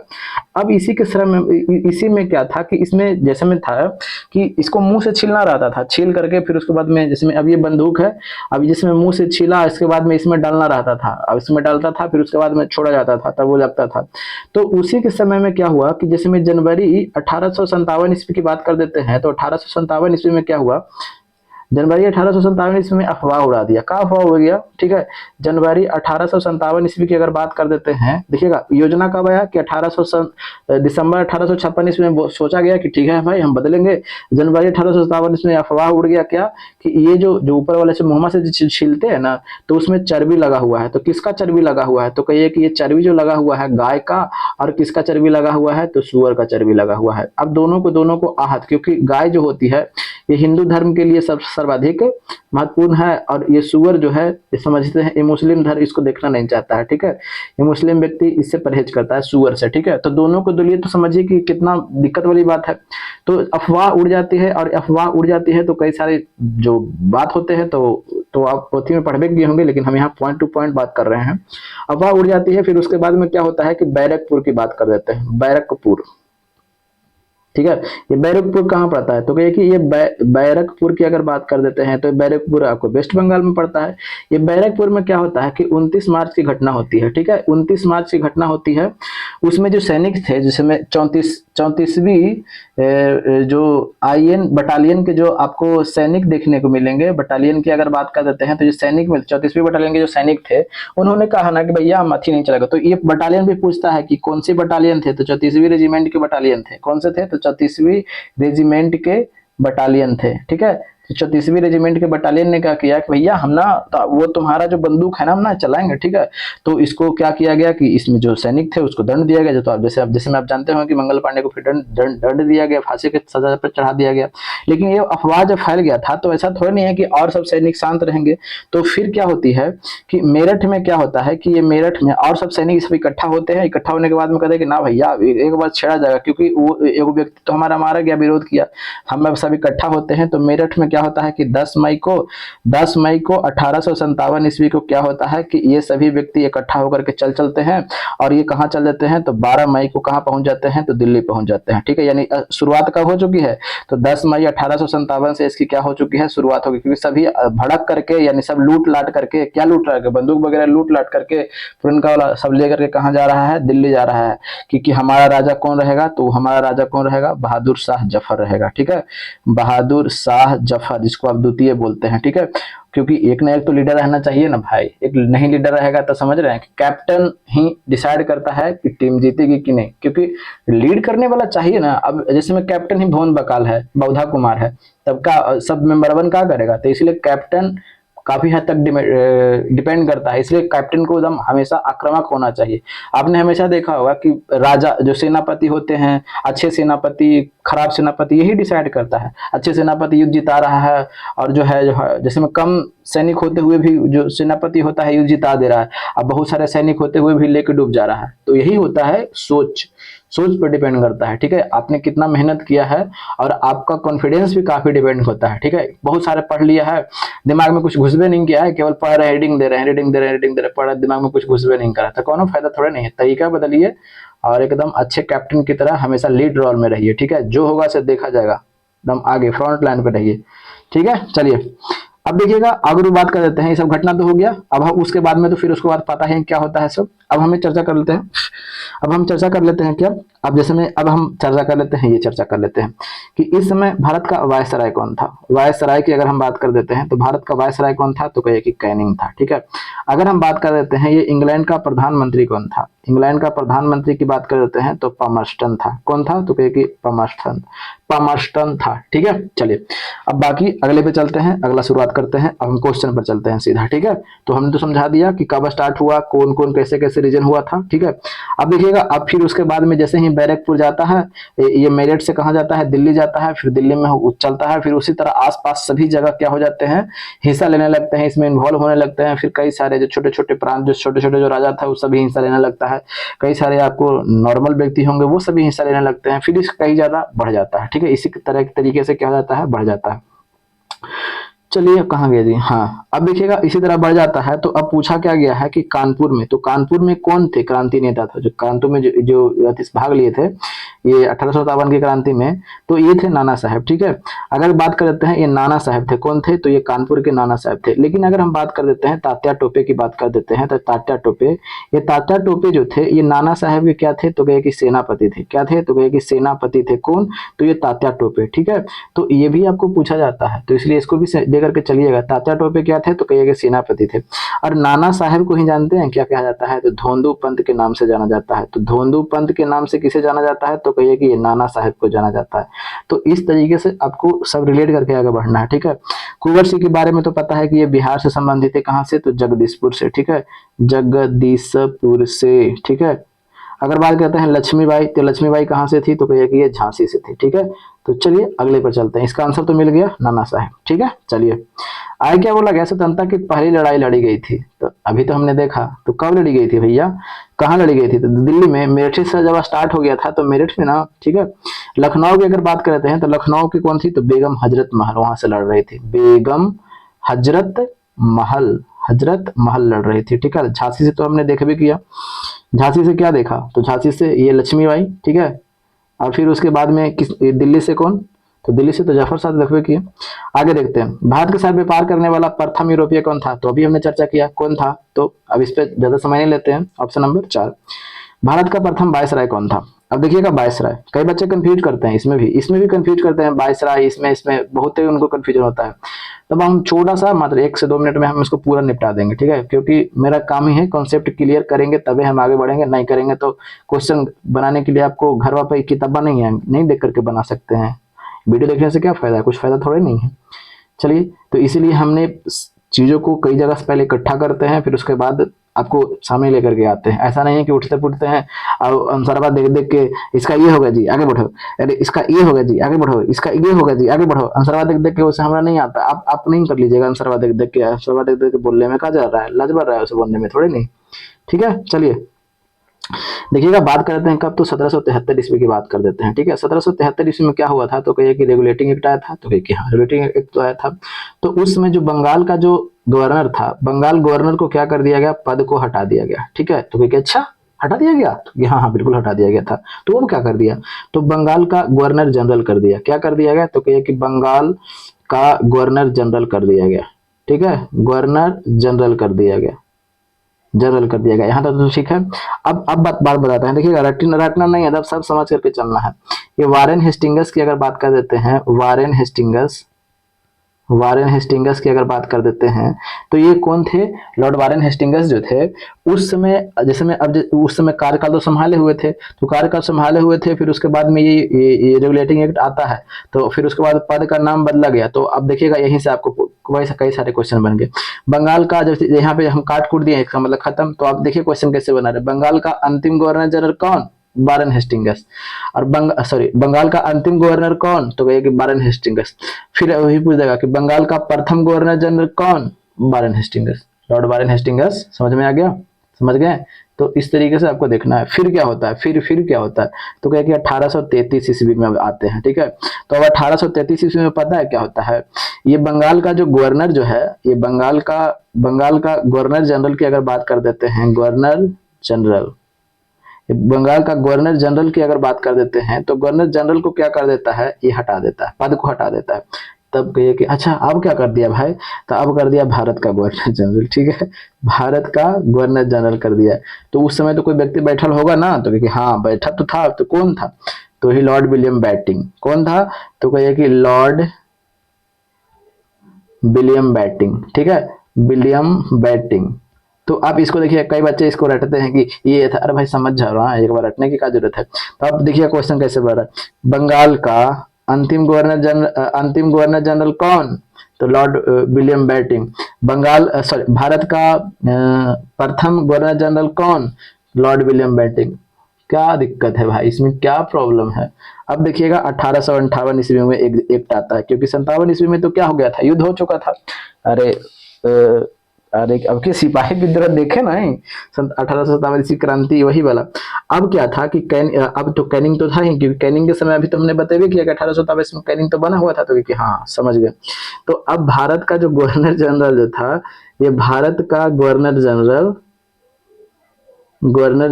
अब इसी में क्या था कि इसमें जैसे में था कि इसको मुंह से छीलना रहता था, छील करके फिर उसके बाद में जिसमें अब ये बंदूक है, अब जिसमें मुंह से छीला इसके बाद में इसमें डालना रहता था, अब इसमें डालता था फिर उसके बाद में छोड़ा जाता था, तब वो लगता था। तो उसी के समय में क्या हुआ कि जैसे में जनवरी 1857 ईस्वी की बात कर देते हैं, तो 1857 ईस्वी में क्या हुआ, जनवरी 1857 ईस्वी में अफवाह उड़ा दिया। क्या अफवाह हो गया? ठीक है, जनवरी 1857 ईस्वी की अगर बात कर देते हैं, देखिएगा योजना कब आया कि दिसंबर 1856 ईस्वी में सोचा गया कि ठीक है भाई हम बदलेंगे। जनवरी 1857 ईस्वी में अफवाह उड़ गया क्या कि ये जो जो ऊपर वाले से मुहम्मद से छीलते हैं ना, तो उसमें चर्बी लगा हुआ है। तो किसका चर्बी लगा हुआ है? तो कहिए कि ये चर्बी जो लगा हुआ है गाय का, और किसका चर्बी लगा हुआ है? तो सुअर का चर्बी लगा हुआ है। अब दोनों को आहत, क्योंकि गाय जो होती है ये हिंदू धर्म के लिए सब सर्वाधिक महत्वपूर्ण है, और ये सुअर जो है ये समझते हैं ये मुस्लिम धर्म इसको देखना नहीं चाहता है। ठीक है, ये मुस्लिम व्यक्ति इससे परहेज करता है सुअर से। ठीक है, तो दोनों को दलिए तो समझिए कि कितना दिक्कत वाली बात है। तो अफवाह उड़ जाती है, और अफवाह उड़ जाती है तो कई सारे जो बात होते हैं तो आप पोथी में पढ़ भी होंगे, लेकिन हम यहाँ पॉइंट टू पॉइंट बात कर रहे हैं। अफवाह उड़ जाती है, फिर उसके बाद में क्या होता है कि बैरकपुर की बात कर देते हैं। बैरकपुर, ठीक है, ये बैरकपुर कहाँ पड़ता है? तो कहिए कि ये बैरकपुर की अगर बात कर देते हैं तो बैरकपुर आपको वेस्ट बंगाल में पड़ता है। ये बैरकपुर में क्या होता है कि 29 मार्च की घटना होती है। ठीक है, 29 मार्च की घटना होती है। उसमें जो सैनिक थे, जिसमें 34वीं जो आईएन बटालियन के जो आपको सैनिक देखने को मिलेंगे, बटालियन की अगर बात कर देते हैं तो जो सैनिक में 34वीं बटालियन के जो सैनिक थे, उन्होंने कहा ना कि भैया हम अथी नहीं चलेगा। तो ये बटालियन भी पूछता है कि कौन सी बटालियन थे? तो 34वीं रेजिमेंट के बटालियन थे। कौन से थे? तो 34वीं रेजिमेंट के बटालियन थे। ठीक है, तो 34वीं रेजिमेंट के बटालियन ने क्या किया कि भैया हम ना वो तुम्हारा जो बंदूक है ना हम ना चलाएंगे। ठीक है, तो इसको क्या किया गया कि इसमें जो सैनिक थे उसको दंड दिया गया। तो आप जैसे में आप जानते हो कि मंगल पांडे को फिर दंड दिया गया, फांसी की सजा पर चढ़ा दिया गया। लेकिन ये अफवाह जब फैल गया था तो ऐसा थोड़ा नहीं है कि और सब सैनिक शांत रहेंगे। तो फिर क्या होती है कि मेरठ में क्या होता है कि ये मेरठ में और सब सैनिक सब इकट्ठा होते हैं। इकट्ठा होने के बाद में कहते हैं कि ना भैया एक बार छेड़ा जाएगा, क्योंकि वो एक व्यक्ति तो हमारा मारा गया, विरोध किया, हम सब इकट्ठा होते हैं। तो मेरठ में क्या होता है कि 10 मई को 1857 ईस्वी को क्या होता है कि ये सभी व्यक्ति इकट्ठा होकर के चलते हैं। और ये कहाँ चल जाते हैं? तो 12 मई को कहाँ पहुंच जाते हैं? तो दिल्ली पहुंच जाते हैं। ठीक है, यानी शुरुआत कब हो चुकी है? तो 10 मई 1857 से इसकी क्या हो चुकी है? शुरुआत होगी, क्योंकि सभी भड़क करके यानी सब लूट लाट करके, क्या लूट लाट, बंदूक वगैरह लूट लाट करके पुरनका वाला सब लेकर के कहाँ जा रहा है? दिल्ली जा रहा है। क्योंकि हमारा राजा कौन रहेगा? तो हमारा राजा कौन रहेगा? बहादुर शाह जफर रहेगा। ठीक है, बहादुर शाह जफर, जिसको आप द्वितीय बोलते हैं। ठीक है, क्योंकि एक ना एक तो लीडर रहना चाहिए ना भाई। एक नहीं लीडर रहेगा तो समझ रहे हैं कि कैप्टन ही डिसाइड करता है कि टीम जीतेगी कि नहीं, क्योंकि लीड करने वाला चाहिए ना। अब जैसे में कैप्टन ही भुवन बकाल है, बौधा कुमार है, तब का सब मेंबर वन क्या करेगा? तो इसलिए कैप्टन काफी हद तक डिपेंड करता है। इसलिए कैप्टन को एकदम हमेशा आक्रामक होना चाहिए। आपने हमेशा देखा होगा कि राजा जो सेनापति होते हैं, अच्छे सेनापति खराब सेनापति यही डिसाइड करता है। अच्छे सेनापति युद्ध जिता रहा है, और जो है जैसे में कम सैनिक होते हुए भी जो सेनापति होता है युद्ध जिता दे रहा है, अब बहुत सारे सैनिक होते हुए भी लेके डूब जा रहा है। तो यही होता है सोच पर डिपेंड करता है। ठीक है, आपने कितना मेहनत किया है, और आपका कॉन्फिडेंस भी काफी डिपेंड होता है। ठीक है, बहुत सारे पढ़ लिया है, दिमाग में कुछ घुस भी नहीं किया है, केवल पढ़ रहे, रीडिंग दे रहे हैं, पढ़ दिमाग में कुछ घुस भी नहीं करा, तो कोनो फायदा थोड़ा नहीं है। तरीका बदलिए और एकदम अच्छे कैप्टन की तरह हमेशा लीड रोल में रहिए। ठीक है, जो होगा से देखा जाएगा, एकदम आगे फ्रंट लाइन पे रहिए। ठीक है, चलिए अब देखिएगा आगे बात कर देते हैं। ये सब घटना तो हो गया। अब हम उसके बाद में तो फिर उसके बाद पता है क्या होता है सब। अब हमें चर्चा कर लेते हैं। अब हम चर्चा कर लेते हैं क्या? अब जैसे में अब हम चर्चा कर लेते हैं, ये चर्चा कर लेते हैं कि इस समय भारत का वायसराय कौन था। वायसराय की अगर हम बात कर देते हैं तो भारत का वायसराय कौन था? तो कहिए कि कैनिंग था। ठीक है, अगर हम बात कर देते हैं ये इंग्लैंड का प्रधानमंत्री कौन था? इंग्लैंड का प्रधानमंत्री की बात कर देते हैं तो पामर्स्टन था। कौन था? तो कहिए कि पामर्स्टन था। ठीक है, चलिए अब बाकी अगले पे चलते हैं, अगला शुरुआत करते हैं। अब हम क्वेश्चन पर चलते हैं सीधा। ठीक है, तो हमने तो समझा दिया कि कब स्टार्ट हुआ, कौन कौन कैसे कैसे रीजन हुआ था। ठीक है, अब देखिएगा अब फिर उसके बाद में जैसे ही बैरकपुर जाता है, ये मेरठ से कहाँ जाता है? दिल्ली जाता है, फिर दिल्ली में चलता है, फिर उसी तरह आसपास सभी जगह क्या हो जाते हैं? हिस्सा लेने लगते हैं, इसमें इन्वॉल्व होने लगते हैं। फिर कई सारे जो छोटे छोटे प्रांत, जो छोटे छोटे जो राजा था वो सभी हिस्सा लेने लगता है। कई सारे आपको नॉर्मल व्यक्ति होंगे वो सभी हिस्सा लेने लगते हैं। फिर कई ज्यादा बढ़ जाता है। ठीक है, इसी तरह के तरीके से क्या हो जाता है? बढ़ जाता है। चलिए कहाँ गया जी? हाँ, अब देखिएगा इसी तरह बढ़ जाता है। तो अब पूछा क्या गया है कि कानपुर में, तो कानपुर में कौन थे क्रांति नेता था? जो कानपुर में जो भाग लिए थे ये 1857 की क्रांति में, तो ये थे नाना साहब। ठीक है, अगर बात कर देते हैं ये नाना साहब थे। कौन थे? तो ये कानपुर के नाना साहब थे। लेकिन अगर हम बात कर देते हैं तात्या टोपे की बात कर देते हैं, तो तात्या टोपे, ये तात्या टोपे जो थे ये नाना साहब के क्या थे? तो कहे कि सेनापति थे। क्या थे? तो कहे कि सेनापति थे। कौन? तो ये तात्या टोपे। ठीक है, तो ये भी आपको पूछा जाता है, तो इसलिए इसको भी लेकर के चलिएगा। तात्या टोपे क्या थे? तो कहिएगा सेनापति थे। और नाना साहेब को ही जानते हैं क्या कहा जाता है? तो धोंदू पंत के नाम से जाना जाता है। तो धोंदू पंत के नाम से किसे जाना जाता है? तो कहिए कि ये नाना साहेब को जाना जाता है। तो इस तरीके से आपको सब रिलेट करके आगे बढ़ना है, ठीक है। कुंवर सिंह के बारे में तो पता है कि ये बिहार से संबंधित है। कहाँ से? तो जगदीशपुर से, ठीक है, जगदीशपुर से, ठीक है। अगर बात करते हैं लक्ष्मीबाई, तो लक्ष्मीबाई कहाँ से थी? तो कहिए कि ये झांसी से थी, ठीक है। तो चलिए अगले पर चलते हैं। इसका आंसर तो मिल गया, नाना साहेब, ठीक है। चलिए आगे क्या बोला गया? स्वतंत्रता की पहली लड़ाई लड़ी गई थी। तो अभी तो हमने देखा, तो कब लड़ी गई थी भैया? कहाँ लड़ी गई थी? तो दिल्ली में, मेरठ से जब स्टार्ट हो गया था तो मेरठ में ना, ठीक है। लखनऊ की अगर बात करते हैं तो लखनऊ की कौन थी? तो बेगम हजरत महल, वहां से लड़ रही थी। बेगम हजरत महल, हजरत महल लड़ रही थी, ठीक है। झांसी से तो हमने देख भी किया। झांसी से क्या देखा? तो झांसी से ये लक्ष्मीबाई, ठीक है। और फिर उसके बाद में किस, दिल्ली से कौन? तो दिल्ली से तो जफर साहब देखबे किए। आगे देखते हैं, भारत के साथ व्यापार करने वाला प्रथम यूरोपीय कौन था? तो अभी हमने चर्चा किया, कौन था? तो अब इस पे ज्यादा समय नहीं लेते हैं। ऑप्शन नंबर 4, भारत का प्रथम वायसराय कौन था? अब देखिएगा वायसराय, कई बच्चे कंफ्यूज करते हैं, इसमें भी कंफ्यूज करते हैं वायसराय, इसमें बहुत ही उनको कंफ्यूजन होता है। तब हम छोटा सा मात्र 1 से 2 मिनट में हम इसको पूरा निपटा देंगे, ठीक है। क्योंकि मेरा काम ही है कॉन्सेप्ट क्लियर करेंगे तभी हम आगे बढ़ेंगे, नहीं करेंगे तो क्वेश्चन बनाने के लिए आपको घर वापस किताबा नहीं है, नहीं देख करके बना सकते हैं। वीडियो देखने से क्या फायदा है? कुछ फायदा थोड़े नहीं है। चलिए, तो इसीलिए हमने चीजों को कई जगह से पहले इकट्ठा करते हैं, फिर उसके बाद आपको सामने लेकर के आते हैं। ऐसा नहीं है कि उठते पुठते हैं और आंसरवा देख देख के इसका ये होगा जी आगे बढ़ो, अरे इसका ये होगा जी आगे बढ़ो, इसका ये होगा जी आगे बढ़ो, आंसरवा देख देख के उसे हमारा नहीं आता। आप नहीं कर लीजिएगा आंसरवा देख देख के। आंसरवा देख देख के बोलने में कहा जा रहा है, लाज बढ़ रहा है उसे बोलने में, थोड़े नहीं, ठीक है। चलिए देखिएगा, बात करते हैं कब? तो 1773 ईस्वी की बात कर देते हैं, ठीक है। 1773 ईस्वी में क्या हुआ था? तो कहिए कि रेगुलेटिंग एक्ट आया था। तो कहिए कि हाँ, रेगुलेटिंग एक्ट तो आया था। तो उसमें जो बंगाल का जो गवर्नर था, बंगाल गवर्नर को क्या कर दिया गया? पद को हटा दिया गया, ठीक है। तो कहिए कि अच्छा हटा दिया गया? तो हाँ हाँ बिल्कुल हटा दिया गया था। तो वो क्या कर दिया? तो बंगाल का गवर्नर जनरल कर दिया। क्या कर दिया गया? तो कहिए कि बंगाल का गवर्नर जनरल कर दिया गया, ठीक है। गवर्नर जनरल कर दिया गया, जनरल कर दिया गया। यहाँ तक तो ठीक है। अब बात बताते हैं, देखिएगा रटना नहीं है, अब सब समझ करके चलना है। ये वारेन हेस्टिंगस की अगर बात कर देते हैं, वारेन हेस्टिंगस की अगर बात कर देते हैं, तो ये कौन थे? लॉर्ड वारेन हेस्टिंगस जो थे उस समय, जैसे में अब उस समय कार्यकाल तो संभाले हुए थे, तो कार्यकाल संभाले हुए थे, फिर उसके बाद में ये रेगुलेटिंग एक्ट आता है, तो फिर उसके बाद पद का नाम बदला गया। तो अब देखिएगा यहीं से आपको वैसे कई सारे क्वेश्चन बन गए। बंगाल का जैसे यहाँ पे हम काट कूट दिए, इसका मतलब खत्म। तो आप देखिए क्वेश्चन कैसे बना रहे। बंगाल का अंतिम गवर्नर जनरल कौन? Warren Hastings. और बंगाल का अंतिम गवर्नर कौन? तो कहिए कि वारेन हेस्टिंगस। फिर वही पूछ देगा कि बंगाल का प्रथम गवर्नर जनरल कौन? Warren Hastings, Lord Warren Hastings. समझ में आ गया? समझ गए? तो इस तरीके से आपको देखना है। फिर क्या होता है? फिर क्या होता है? तो क्या कि 1833 ईस्वी में आते हैं, ठीक है। तो अब 1833 ईस्वी में पता है क्या होता है? ये बंगाल का जो गवर्नर जो है, ये बंगाल का गवर्नर जनरल की अगर बात कर देते हैं, गवर्नर जनरल, बंगाल का गवर्नर जनरल की अगर बात कर देते हैं, तो गवर्नर जनरल को क्या कर देता है? ये हटा देता है, पद को हटा देता है। तब कहिए कि अच्छा अब क्या कर दिया भाई? तो अब कर दिया भारत का गवर्नर जनरल, ठीक है। भारत का गवर्नर जनरल कर दिया। तो उस समय तो कोई व्यक्ति बैठल होगा ना, तो कहिए हाँ बैठा तो था। तो कौन था? तो ही लॉर्ड विलियम बैटिंग। कौन था? तो कहिए कि लॉर्ड विलियम बैटिंग, ठीक है, विलियम बैटिंग। तो आप इसको देखिए, कई बच्चे इसको रटते हैं कि ये था। अरे भाई समझ जा रहा है, एक बार रटने की क्या जरूरत है। तो आप देखिए क्वेश्चन कैसे बढ़ रहा है। बंगाल का अंतिम गवर्नर जनरल कौन? तो लॉर्ड विलियम बैटिंग। भारत का प्रथम गवर्नर जनरल कौन? Lord William batting. क्या दिक्कत है भाई, इसमें क्या प्रॉब्लम है? अब देखिएगा 1858 ईस्वी में एक एक्ट आता है, क्योंकि 57 ईस्वी में तो क्या हो गया था? युद्ध हो चुका था। अरे अरे अब के सिपाही विद्रोह देखे ना, 1857 ईस्वी क्रांति वही वाला। अब क्या था कि अब तो कैनिंग तो था ही, क्योंकि कैनिंग के समय अभी तो हमने बताया कि 1827 में कैनिंग तो बना हुआ था। तो कि हाँ समझ गए। तो अब भारत का जो गवर्नर जनरल जो था, ये भारत का गवर्नर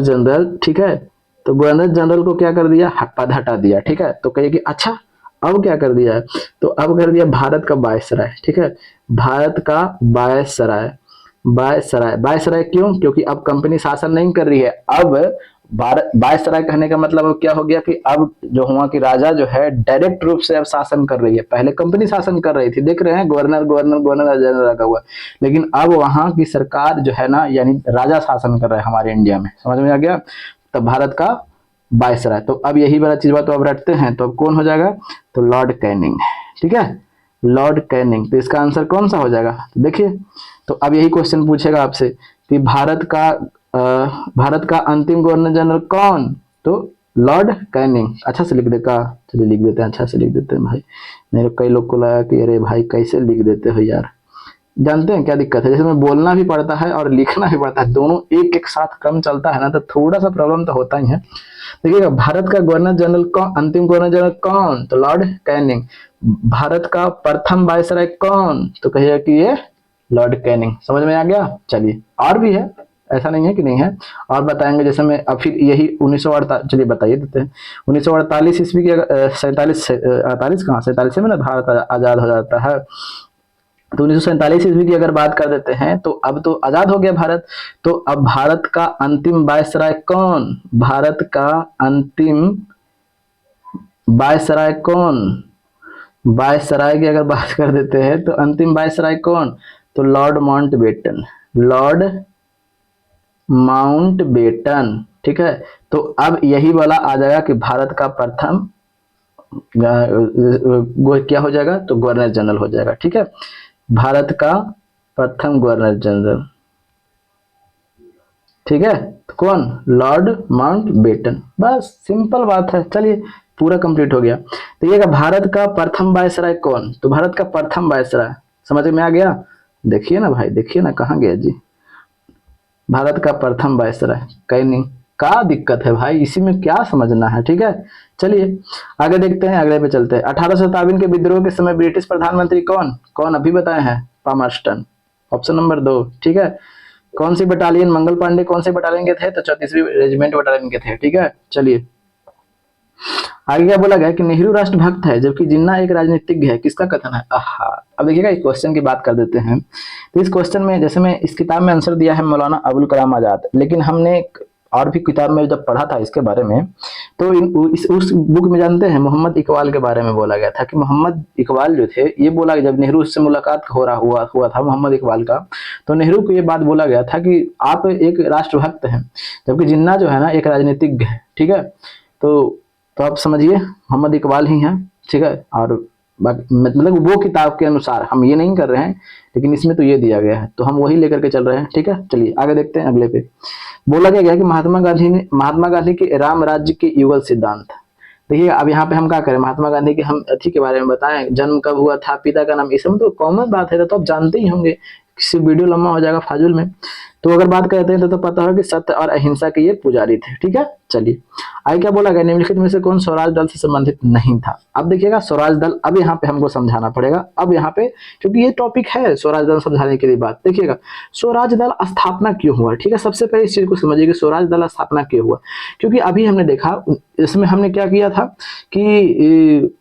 जनरल, ठीक है। तो गवर्नर जनरल को क्या कर दिया? पद हटा दिया, ठीक है। तो कहिए कि अच्छा अब क्या कर दिया? तो अब कर दिया भारत का वायसराय, ठीक है। भारत का वायसराय क्यों? क्योंकि अब कंपनी शासन नहीं कर रही है, अब भारत वायसराय कहने का मतलब अब क्या हो गया कि अब जो हुआ कि राजा जो है डायरेक्ट रूप से अब शासन कर रही है। पहले कंपनी शासन कर रही थी, देख रहे हैं गवर्नर गवर्नर गवर्नर जनरल रखा हुआ, लेकिन अब वहां की सरकार जो है ना यानी राजा शासन कर रहा है हमारे इंडिया में। समझ में आ गया? तब भारत का वायसराय। तो अब यही वाला चीज बात तो अब रटते हैं, तो अब कौन हो जाएगा? तो लॉर्ड कैनिंग। ठीक है, लॉर्ड कैनिंग। तो इसका आंसर कौन सा हो जाएगा? तो देखिए, तो अब यही क्वेश्चन पूछेगा आपसे कि भारत का अंतिम गवर्नर जनरल कौन? तो लॉर्ड कैनिंग। अच्छा से लिख देगा, चलिए लिख देते हैं, अच्छा से लिख देते हैं भाई। मेरे कई लोग को लगा कि अरे भाई कैसे लिख देते हो यार। जानते हैं क्या दिक्कत है? जैसे में बोलना भी पड़ता है और लिखना भी पड़ता है, दोनों एक एक साथ क्रम चलता है ना, तो थोड़ा सा प्रॉब्लम तो होता ही है। देखिएगा, भारत का गवर्नर जनरल कौन, अंतिम गवर्नर जनरल कौन? तो लॉर्ड कैनिंग। भारत का प्रथम वायसराय कौन? तो कहिएगा कि ये लॉर्ड कैनिंग। समझ में आ गया? चलिए, और भी है, ऐसा नहीं है कि नहीं है, और बताएंगे। जैसे में अब फिर यही 1948, चलिए बताइए देते हैं। 1948 ईस्वी की 48 कहाँ, 47 में ना भारत आजाद हो जाता है। तो 1947 ईस्वी की अगर बात कर देते हैं तो अब तो आजाद हो गया भारत। तो अब भारत का अंतिम वायसराय कौन? भारत का अंतिम वायसराय कौन? वायसराय की अगर बात कर देते हैं तो अंतिम वायसराय कौन? तो लॉर्ड माउंटबेटन। Lord Mountbatten. ठीक है, तो अब यही वाला आ जाएगा कि भारत का प्रथम क्या हो जाएगा? तो गवर्नर जनरल हो जाएगा। ठीक है, भारत का प्रथम गवर्नर जनरल। ठीक है, तो कौन? Lord Mountbatten. बस सिंपल बात है। चलिए, पूरा कंप्लीट हो गया। तो ये भारत का प्रथम वायसराय कौन? तो भारत का प्रथम वायसराय समझ में आ गया? देखिए ना भाई, देखिए ना, कहाँ गया जी? भारत का प्रथम वायसराय कहीं नहीं। क्या दिक्कत है भाई, इसी में क्या समझना है? ठीक है, चलिए आगे देखते हैं, अगले पे चलते हैं। 1857 के विद्रोह के समय ब्रिटिश प्रधानमंत्री कौन? कौन अभी बताए हैं? पामर्स्टन। Option number 2। ठीक है, कौन सी बटालियन? मंगल पांडे कौन से बटालियन के थे? तो 34वीं रेजिमेंट बटालियन के थे। ठीक है, चलिए आगे क्या बोला गया कि नेहरू राष्ट्रभक्त है जबकि जिन्ना एक राजनीतिज्ञ है, किसका कथन है? आहा, अब देखिएगा इस क्वेश्चन की बात कर देते हैं। तो इस क्वेश्चन में जैसे मैं इस किताब में आंसर दिया है मौलाना अबुल कलाम आजाद, लेकिन हमने और भी किताब में जब पढ़ा था इसके बारे में, तो उस बुक में जानते हैं मोहम्मद इकबाल के बारे में बोला गया था कि मोहम्मद इकबाल जो थे, ये बोला जब नेहरू से मुलाकात हो रहा हुआ था मोहम्मद इकबाल का, तो नेहरू को ये बात बोला गया था कि आप एक राष्ट्रभक्त हैं जबकि जिन्ना जो है ना एक राजनीतिज्ञ है। ठीक है, तो आप समझिए मोहम्मद इकबाल ही हैं। ठीक है, और मतलब वो किताब के अनुसार हम ये नहीं कर रहे हैं, लेकिन इसमें तो ये दिया गया है तो हम वही लेकर के चल रहे हैं। ठीक है, चलिए आगे देखते हैं अगले पे। बोला क्या गया कि महात्मा गांधी के राम राज्य के युगल सिद्धांत। देखिए अब यहाँ पे हम क्या करें, महात्मा गांधी के हम अथी के बारे में बताएं, जन्म कब हुआ था, पिता का नाम, इसमें तो कॉमन बात है, तो आप जानते ही होंगे, किसी वीडियो लंबा हो जाएगा फाजुल में। तो अगर बात करते हैं तो पता है कि सत्य और अहिंसा के ये पुजारी थे। ठीक है, चलिए आगे क्या बोला गया, निम्नलिखित में से कौन स्वराज दल से संबंधित नहीं था? अब देखिएगा स्वराज दल, अब यहाँ पे हमको समझाना पड़ेगा, अब यहाँ पे क्योंकि ये टॉपिक है स्वराज दल समझाने के लिए बात। देखिएगा स्वराज दल स्थापना क्यों हुआ? ठीक है, सबसे पहले इस चीज को समझिए कि स्वराज दल स्थापना क्यों हुआ, क्योंकि अभी हमने देखा इसमें हमने क्या किया था कि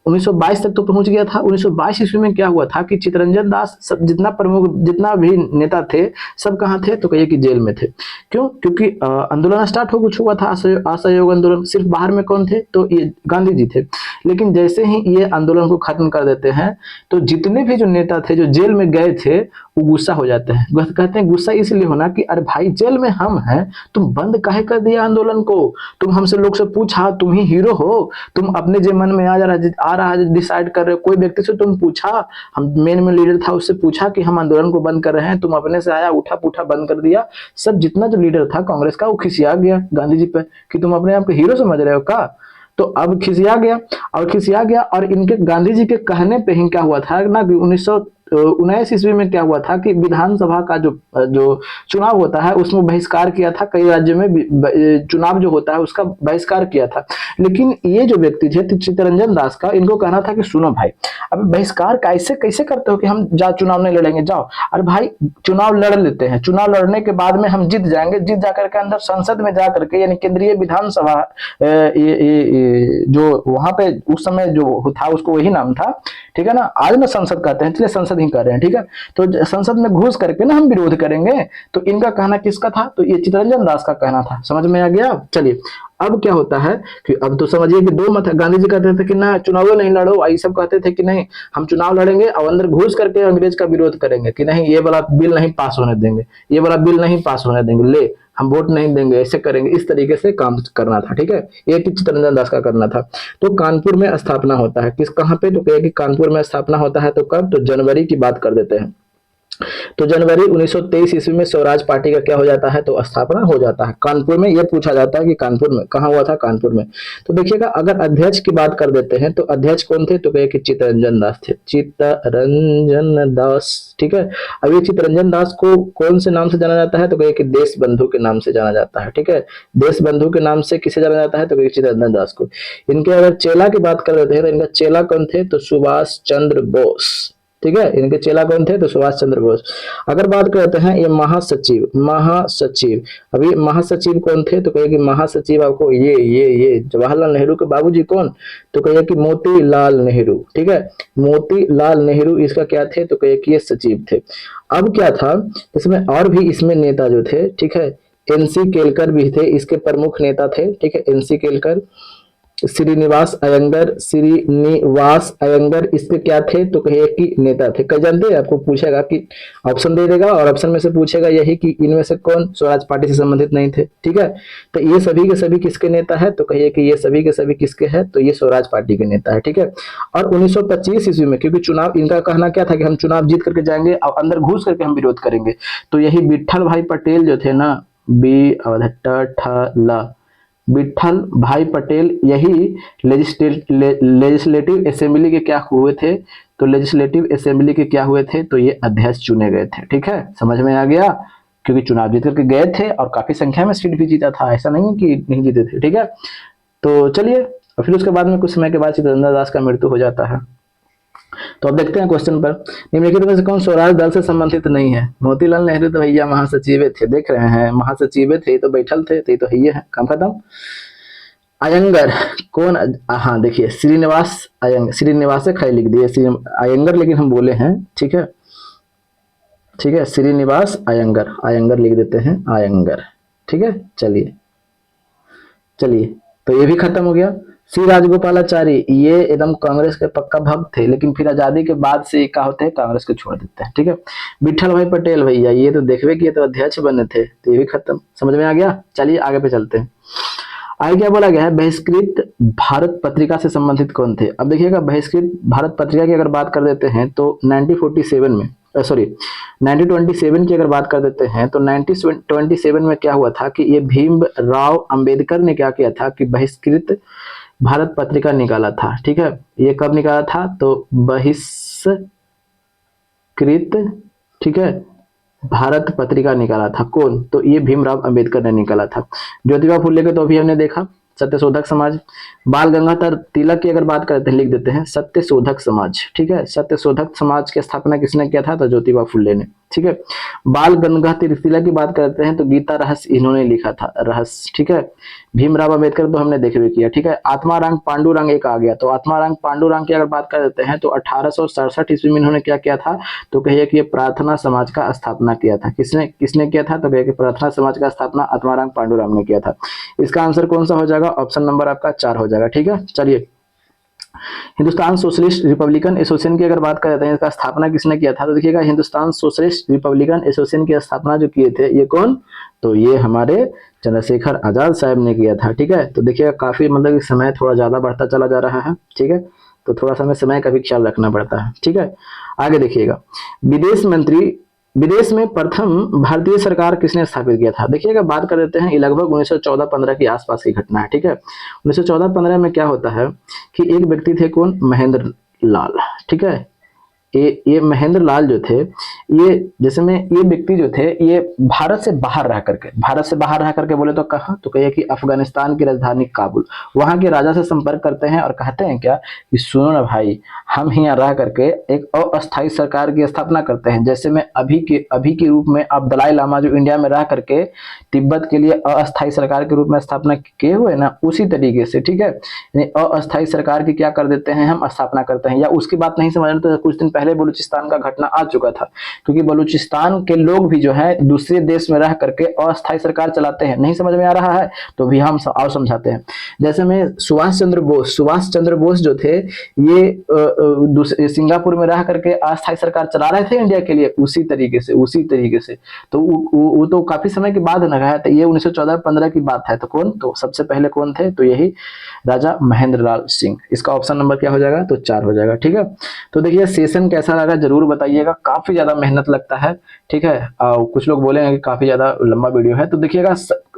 1922 तक तो पहुंच गया था। 1922 ईस्वी में क्या हुआ था कि चित्तरंजन दास सब जितना प्रमुख जितना भी नेता थे सब कहाँ थे? तो कहिए कि जेल में थे। क्यों? क्योंकि आंदोलन स्टार्ट हो कुछ हुआ था, असहयोग आंदोलन। सिर्फ बाहर में कौन थे? तो ये गांधी जी थे। लेकिन जैसे ही ये आंदोलन को खत्म कर देते हैं तो जितने भी जो नेता थे जो जेल में गए थे वो गुस्सा हो जाते हैं। कहते हैं गुस्सा इसलिए होना कि अरे भाई जेल में हम हैं, तुम बंद काहे कर दिया आंदोलन को? तुम हमसे लोग से पूछा, तुम ही हीरो हो, तुम अपने जो मन में आ रहा है डिसाइड कर रहे हो। कोई व्यक्ति से तुम पूछा, हम मेन में लीडर था उससे पूछा कि हम आंदोलन को बंद कर रहे हैं, तुम अपने से आया उठा पूठा बंद कर दिया। सब जितना जो लीडर था कांग्रेस का वो खिसिया गया गांधी जी पे कि तुम अपने आप को हीरो समझ रहे हो का? तो अब खिसिया गया और इनके गांधी जी के कहने पे ही क्या हुआ था ना कि 1919 ईस्वी में क्या हुआ था कि विधानसभा का जो चुनाव होता है उसमें बहिष्कार किया था। कई राज्यों में चुनाव जो होता है उसका बहिष्कार किया था। लेकिन ये जो व्यक्ति थे चित्तरंजन दास का, इनको कहना था कि सुनो भाई, अब बहिष्कार कैसे कैसे करते हो कि हम चुनाव नहीं लड़ेंगे, जाओ। अरे भाई चुनाव लड़ लेते हैं, चुनाव लड़ने के बाद में हम जीत जाएंगे, जीत जाकर के अंदर संसद में जाकर के यानी केंद्रीय विधानसभा जो वहां पे उस समय जो था उसको वही नाम था। ठीक है ना, आज ना संसद कहते हैं, इसलिए संसद नहीं कर रहे हैं, ठीक है। तो संसद में घुस करके ना हम विरोध करेंगे। तो इनका कहना किसका था, तो ये चित्तरंजन दास का कहना था। समझ में आ गया। चलिए अब क्या होता है कि अब तो समझिए कि दो मत है। गांधी जी कहते थे कि ना चुनाव नहीं लड़ो, ये सब कहते थे कि नहीं हम चुनाव लड़ेंगे और अंदर घुस करके अंग्रेज का विरोध करेंगे कि नहीं ये वाला बिल नहीं पास होने देंगे, ये वाला बिल नहीं पास होने देंगे, ले हम वोट नहीं देंगे, ऐसे करेंगे। इस तरीके से काम करना था, ठीक है। ये चित्तरंजन दास का करना था। तो कानपुर में स्थापना होता है किस, कहां पे, तो कहे कि कानपुर में स्थापना होता है। तो कब, तो जनवरी की बात कर देते हैं। तो जनवरी 1923 ईस्वी में स्वराज पार्टी का क्या हो जाता है, तो स्थापना हो जाता है कानपुर में। यह पूछा जाता है कि कानपुर में कहां हुआ था, कानपुर में। तो देखिएगा अगर अध्यक्ष की बात कर देते हैं तो अध्यक्ष कौन थे, तो कहे कि चित्तरंजन दास थे, चित्तरंजन दास, ठीक है। अब ये चित्तरंजन दास को कौन से नाम से जाना जाता है, तो कहे कि देश बंधु के नाम से जाना जाता है, ठीक है। देश बंधु के नाम से किसे जाना जाता है, तो कहे चित्तरंजन दास को। इनके अगर चेला की बात कर देते हैं तो इनका चेला कौन थे, तो सुभाष चंद्र बोस, ठीक है। इनके चेला कौन थे, तो सुभाष चंद्र बोस। अगर बात करते हैं ये महासचिव, महासचिव, अभी महासचिव कौन थे, तो कहिए कि महासचिव आपको ये जवाहरलाल नेहरू के बाबूजी कौन, तो कहिए कि मोतीलाल नेहरू, ठीक है। मोतीलाल नेहरू इसका क्या थे, तो कहिए कि ये सचिव थे। अब क्या था इसमें, और भी इसमें नेता जो थे, ठीक है, एनसी केलकर भी थे, इसके प्रमुख नेता थे, ठीक है। एनसी केलकर, श्रीनिवास अयंगर, श्रीनिवास अयंगर इसके क्या थे, तो कहिए कि नेता थे। कई जानते हैं, आपको पूछेगा कि ऑप्शन दे देगा और ऑप्शन में से पूछेगा यही कि इनमें से कौन स्वराज पार्टी से संबंधित नहीं थे, ठीक है। तो ये सभी के सभी किसके नेता है, तो कहिए कि ये सभी के सभी किसके हैं, तो ये स्वराज पार्टी के नेता है, ठीक है। और 1925 ईस्वी में, क्योंकि चुनाव, इनका कहना क्या था कि हम चुनाव जीत करके जाएंगे और अंदर घुस करके हम विरोध करेंगे। तो यही विट्ठल भाई पटेल जो थे ना, विट्ठल भाई पटेल यही लेजिस्लेटिव असेंबली के क्या हुए थे, तो लेजिस्लेटिव असेंबली के क्या हुए थे, तो ये अध्यक्ष चुने गए थे, ठीक है। समझ में आ गया, क्योंकि चुनाव जीत करके गए थे और काफी संख्या में सीट भी जीता था, ऐसा नहीं है कि नहीं जीते थे, ठीक है। तो चलिए, और फिर उसके बाद में कुछ समय के बाद चित्तरंजन दास का मृत्यु हो जाता है। तो अब देखते हैं क्वेश्चन पर, निम्नलिखित में से कौन स्वराज दल से संबंधित नहीं है। मोतीलाल नेहरू तो भैया महासचिव थे, देख रहे हैं महासचिव थे, तो बैठल थे, तो ये तो है, काम खत्म। अयंगर कौन, हाँ देखिए श्रीनिवास अयंगर, श्रीनिवास से खाली लिख दिए अयंगर, लेकिन हम बोले हैं, ठीक है, ठीक है। श्रीनिवास अयंगर, अयंगर लिख देते हैं, अयंगर, ठीक है। चलिए चलिए, तो ये भी खत्म हो गया। श्री राजगोपालाचारी ये एकदम कांग्रेस के पक्का भक्त थे, लेकिन फिर आजादी के बाद से क्या होते हैं, कांग्रेस को छोड़ देते हैं, ठीक है। विट्ठल भाई पटेल भैया ये तो देखवे कि ये तो अध्यक्ष बने थे, तो ये भी खत्म। समझ में आ गया। चलिए आगे पे चलते हैं। आगे क्या बोला गया है, बहिष्कृत भारत पत्रिका से संबंधित कौन थे। अब देखिएगा बहिष्कृत भारत पत्रिका की अगर बात कर देते हैं तो 1947 में, सॉरी 1927 की अगर बात कर देते हैं तो 1927 में क्या हुआ था कि ये भीमराव अंबेडकर ने क्या किया था कि बहिष्कृत भारत पत्रिका निकाला था, ठीक है। ये कब निकाला था, तो बहिष्कृत, ठीक है, भारत पत्रिका निकाला था कौन, तो ये भीमराव अंबेडकर ने निकाला था। ज्योतिबा फुले के तो अभी हमने देखा, सत्यशोधक समाज। बाल गंगाधर तिलक की अगर बात करते हैं, लिख देते हैं सत्यशोधक समाज, ठीक है। सत्यशोधक समाज की स्थापना किसने किया था, तो ज्योतिबा फुले ने, ठीक है। बाल गंगाधर तिलक की बात करते हैं तो गीता रहस्य इन्होंने लिखा था, रहस्य, ठीक है। भीमराव अंबेडकर तो हमने देख भी किया, ठीक है। आत्माराम पांडुरंग एक आ गया, तो आत्माराम पांडुरंग की अगर बात कर देते हैं तो 1867 ईस्वी में इन्होंने क्या किया था, तो कहिए कि ये प्रार्थना समाज का स्थापना किया था। किसने किसने किया था, तो कहिए कि प्रार्थना समाज का स्थापना आत्माराम पांडुरंग ने किया था। इसका आंसर कौन सा हो जाएगा, ऑप्शन नंबर आपका 4 हो जाएगा, ठीक है। चलिए, हिंदुस्तान सोशलिस्ट रिपब्लिकन एसोसिएशन की अगर बात करते हैं, इसका स्थापना किसने किया था, तो देखिएगा हिंदुस्तान सोशलिस्ट रिपब्लिकन एसोसिएशन की स्थापना जो किए थे ये कौन, तो ये हमारे चंद्रशेखर आजाद साहब ने किया था, ठीक है। तो देखिएगा काफी मतलब समय थोड़ा ज्यादा बढ़ता चला जा रहा है, ठीक है। तो थोड़ा सा हमें समय का भी ख्याल रखना पड़ता है, ठीक है। आगे देखिएगा, विदेश में प्रथम भारतीय सरकार किसने स्थापित किया था। देखिएगा बात कर देते हैं, ये लगभग 1914-15 के आसपास की घटना है, ठीक है। 1914-15 में क्या होता है कि एक व्यक्ति थे कौन, महेंद्र लाल, ठीक है। ये महेंद्र लाल जो थे, ये जैसे में ये व्यक्ति जो थे ये भारत से बाहर रह करके बोले तो कहाँ, तो कहिए कि अफगानिस्तान की राजधानी काबुल, वहां के राजा से संपर्क करते हैं और कहते हैं क्या कि सुनो ना भाई, हम यहाँ रह करके एक अस्थायी सरकार की स्थापना करते हैं। जैसे में अभी के रूप में अब दलाई लामा जो इंडिया में रह करके तिब्बत के लिए अस्थायी सरकार के रूप में स्थापना किए हुए ना, उसी तरीके से, ठीक है, अस्थायी सरकार की क्या कर देते हैं हम, स्थापना करते हैं। या उसकी बात नहीं समझ रहे तो कुछ दिन पहले पहले बलूचिस्तान का घटना आ चुका था, क्योंकि बलूचिस्तान के लोग भी जो है दूसरे देश में रह करके अस्थायी सरकार चलाते हैं। नहीं समझ में आ रहा है तो भी हम और समझाते हैं। जैसे में सुभाष चंद्र बोस जो थे, ये सिंगापुर में रह करके अस्थायी सरकार चला रहे थे इंडिया के लिए, उसी तरीके से तो वो तो काफी समय के बाद न गया था, ये 1914-15 की बात है। तो कौन, तो सबसे पहले कौन थे, तो यही राजा महेंद्र लाल सिंह। इसका ऑप्शन नंबर क्या हो जाएगा, तो 4 हो जाएगा। ठीक है, तो देखिए सेशन कैसा लगा जरूर बताइएगा, काफी ज्यादा मेहनत लगता है। ठीक है, कुछ लोग बोलेंगे कि काफी ज्यादा लंबा वीडियो है, तो देखिएगा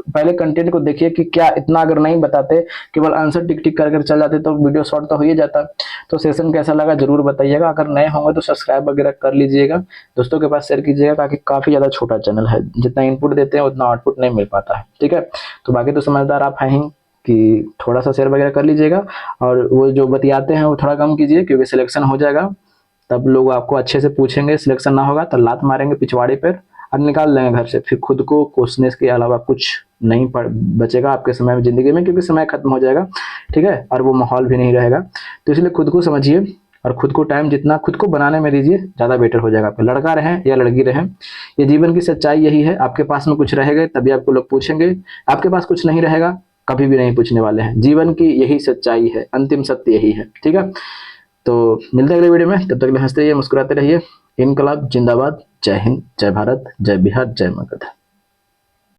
पहले कंटेंट को देखिए कि क्या इतना अगर नहीं बताते, केवल आंसर टिक टिक करके चल जाते तो वीडियो शॉर्ट तो हो ही जाता। तो सेशन कैसा लगा जरूर बताइएगा, अगर नए होंगे तो सब्सक्राइब वगैरह कर लीजिएगा, दोस्तों के पास शेयर कीजिएगा, ताकि काफी ज्यादा छोटा चैनल है, जितना इनपुट देते हैं उतना आउटपुट नहीं मिल पाता है। ठीक है, तो बाकी तो समझदार आप हैं ही कि थोड़ा सा शेयर वगैरह कर लीजिएगा, और वो जो बतियाते हैं वो थोड़ा कम कीजिए, क्योंकि सिलेक्शन हो जाएगा तब लोग आपको अच्छे से पूछेंगे, सिलेक्शन ना होगा तो लात मारेंगे पिछवाड़े पर और निकाल लेंगे घर से, फिर खुद को कोसने के अलावा कुछ नहीं बचेगा आपके समय में, जिंदगी में, क्योंकि समय खत्म हो जाएगा। ठीक है, और वो माहौल भी नहीं रहेगा। तो इसलिए खुद को समझिए और खुद को टाइम जितना खुद को बनाने में दीजिए, ज़्यादा बेटर हो जाएगा। आपका लड़का रहें या लड़की रहें, ये जीवन की सच्चाई यही है। आपके पास में कुछ रहेगा तभी आपको लोग पूछेंगे, आपके पास कुछ नहीं रहेगा कभी भी नहीं पूछने वाले हैं। जीवन की यही सच्चाई है, अंतिम सत्य यही है। ठीक है, तो मिलते हैं अगले वीडियो में, तब तक हंसते रहिए, मुस्कुराते रहिए। इनकलाब जिंदाबाद। जय हिंद, जय भारत, जय बिहार, जय मगध।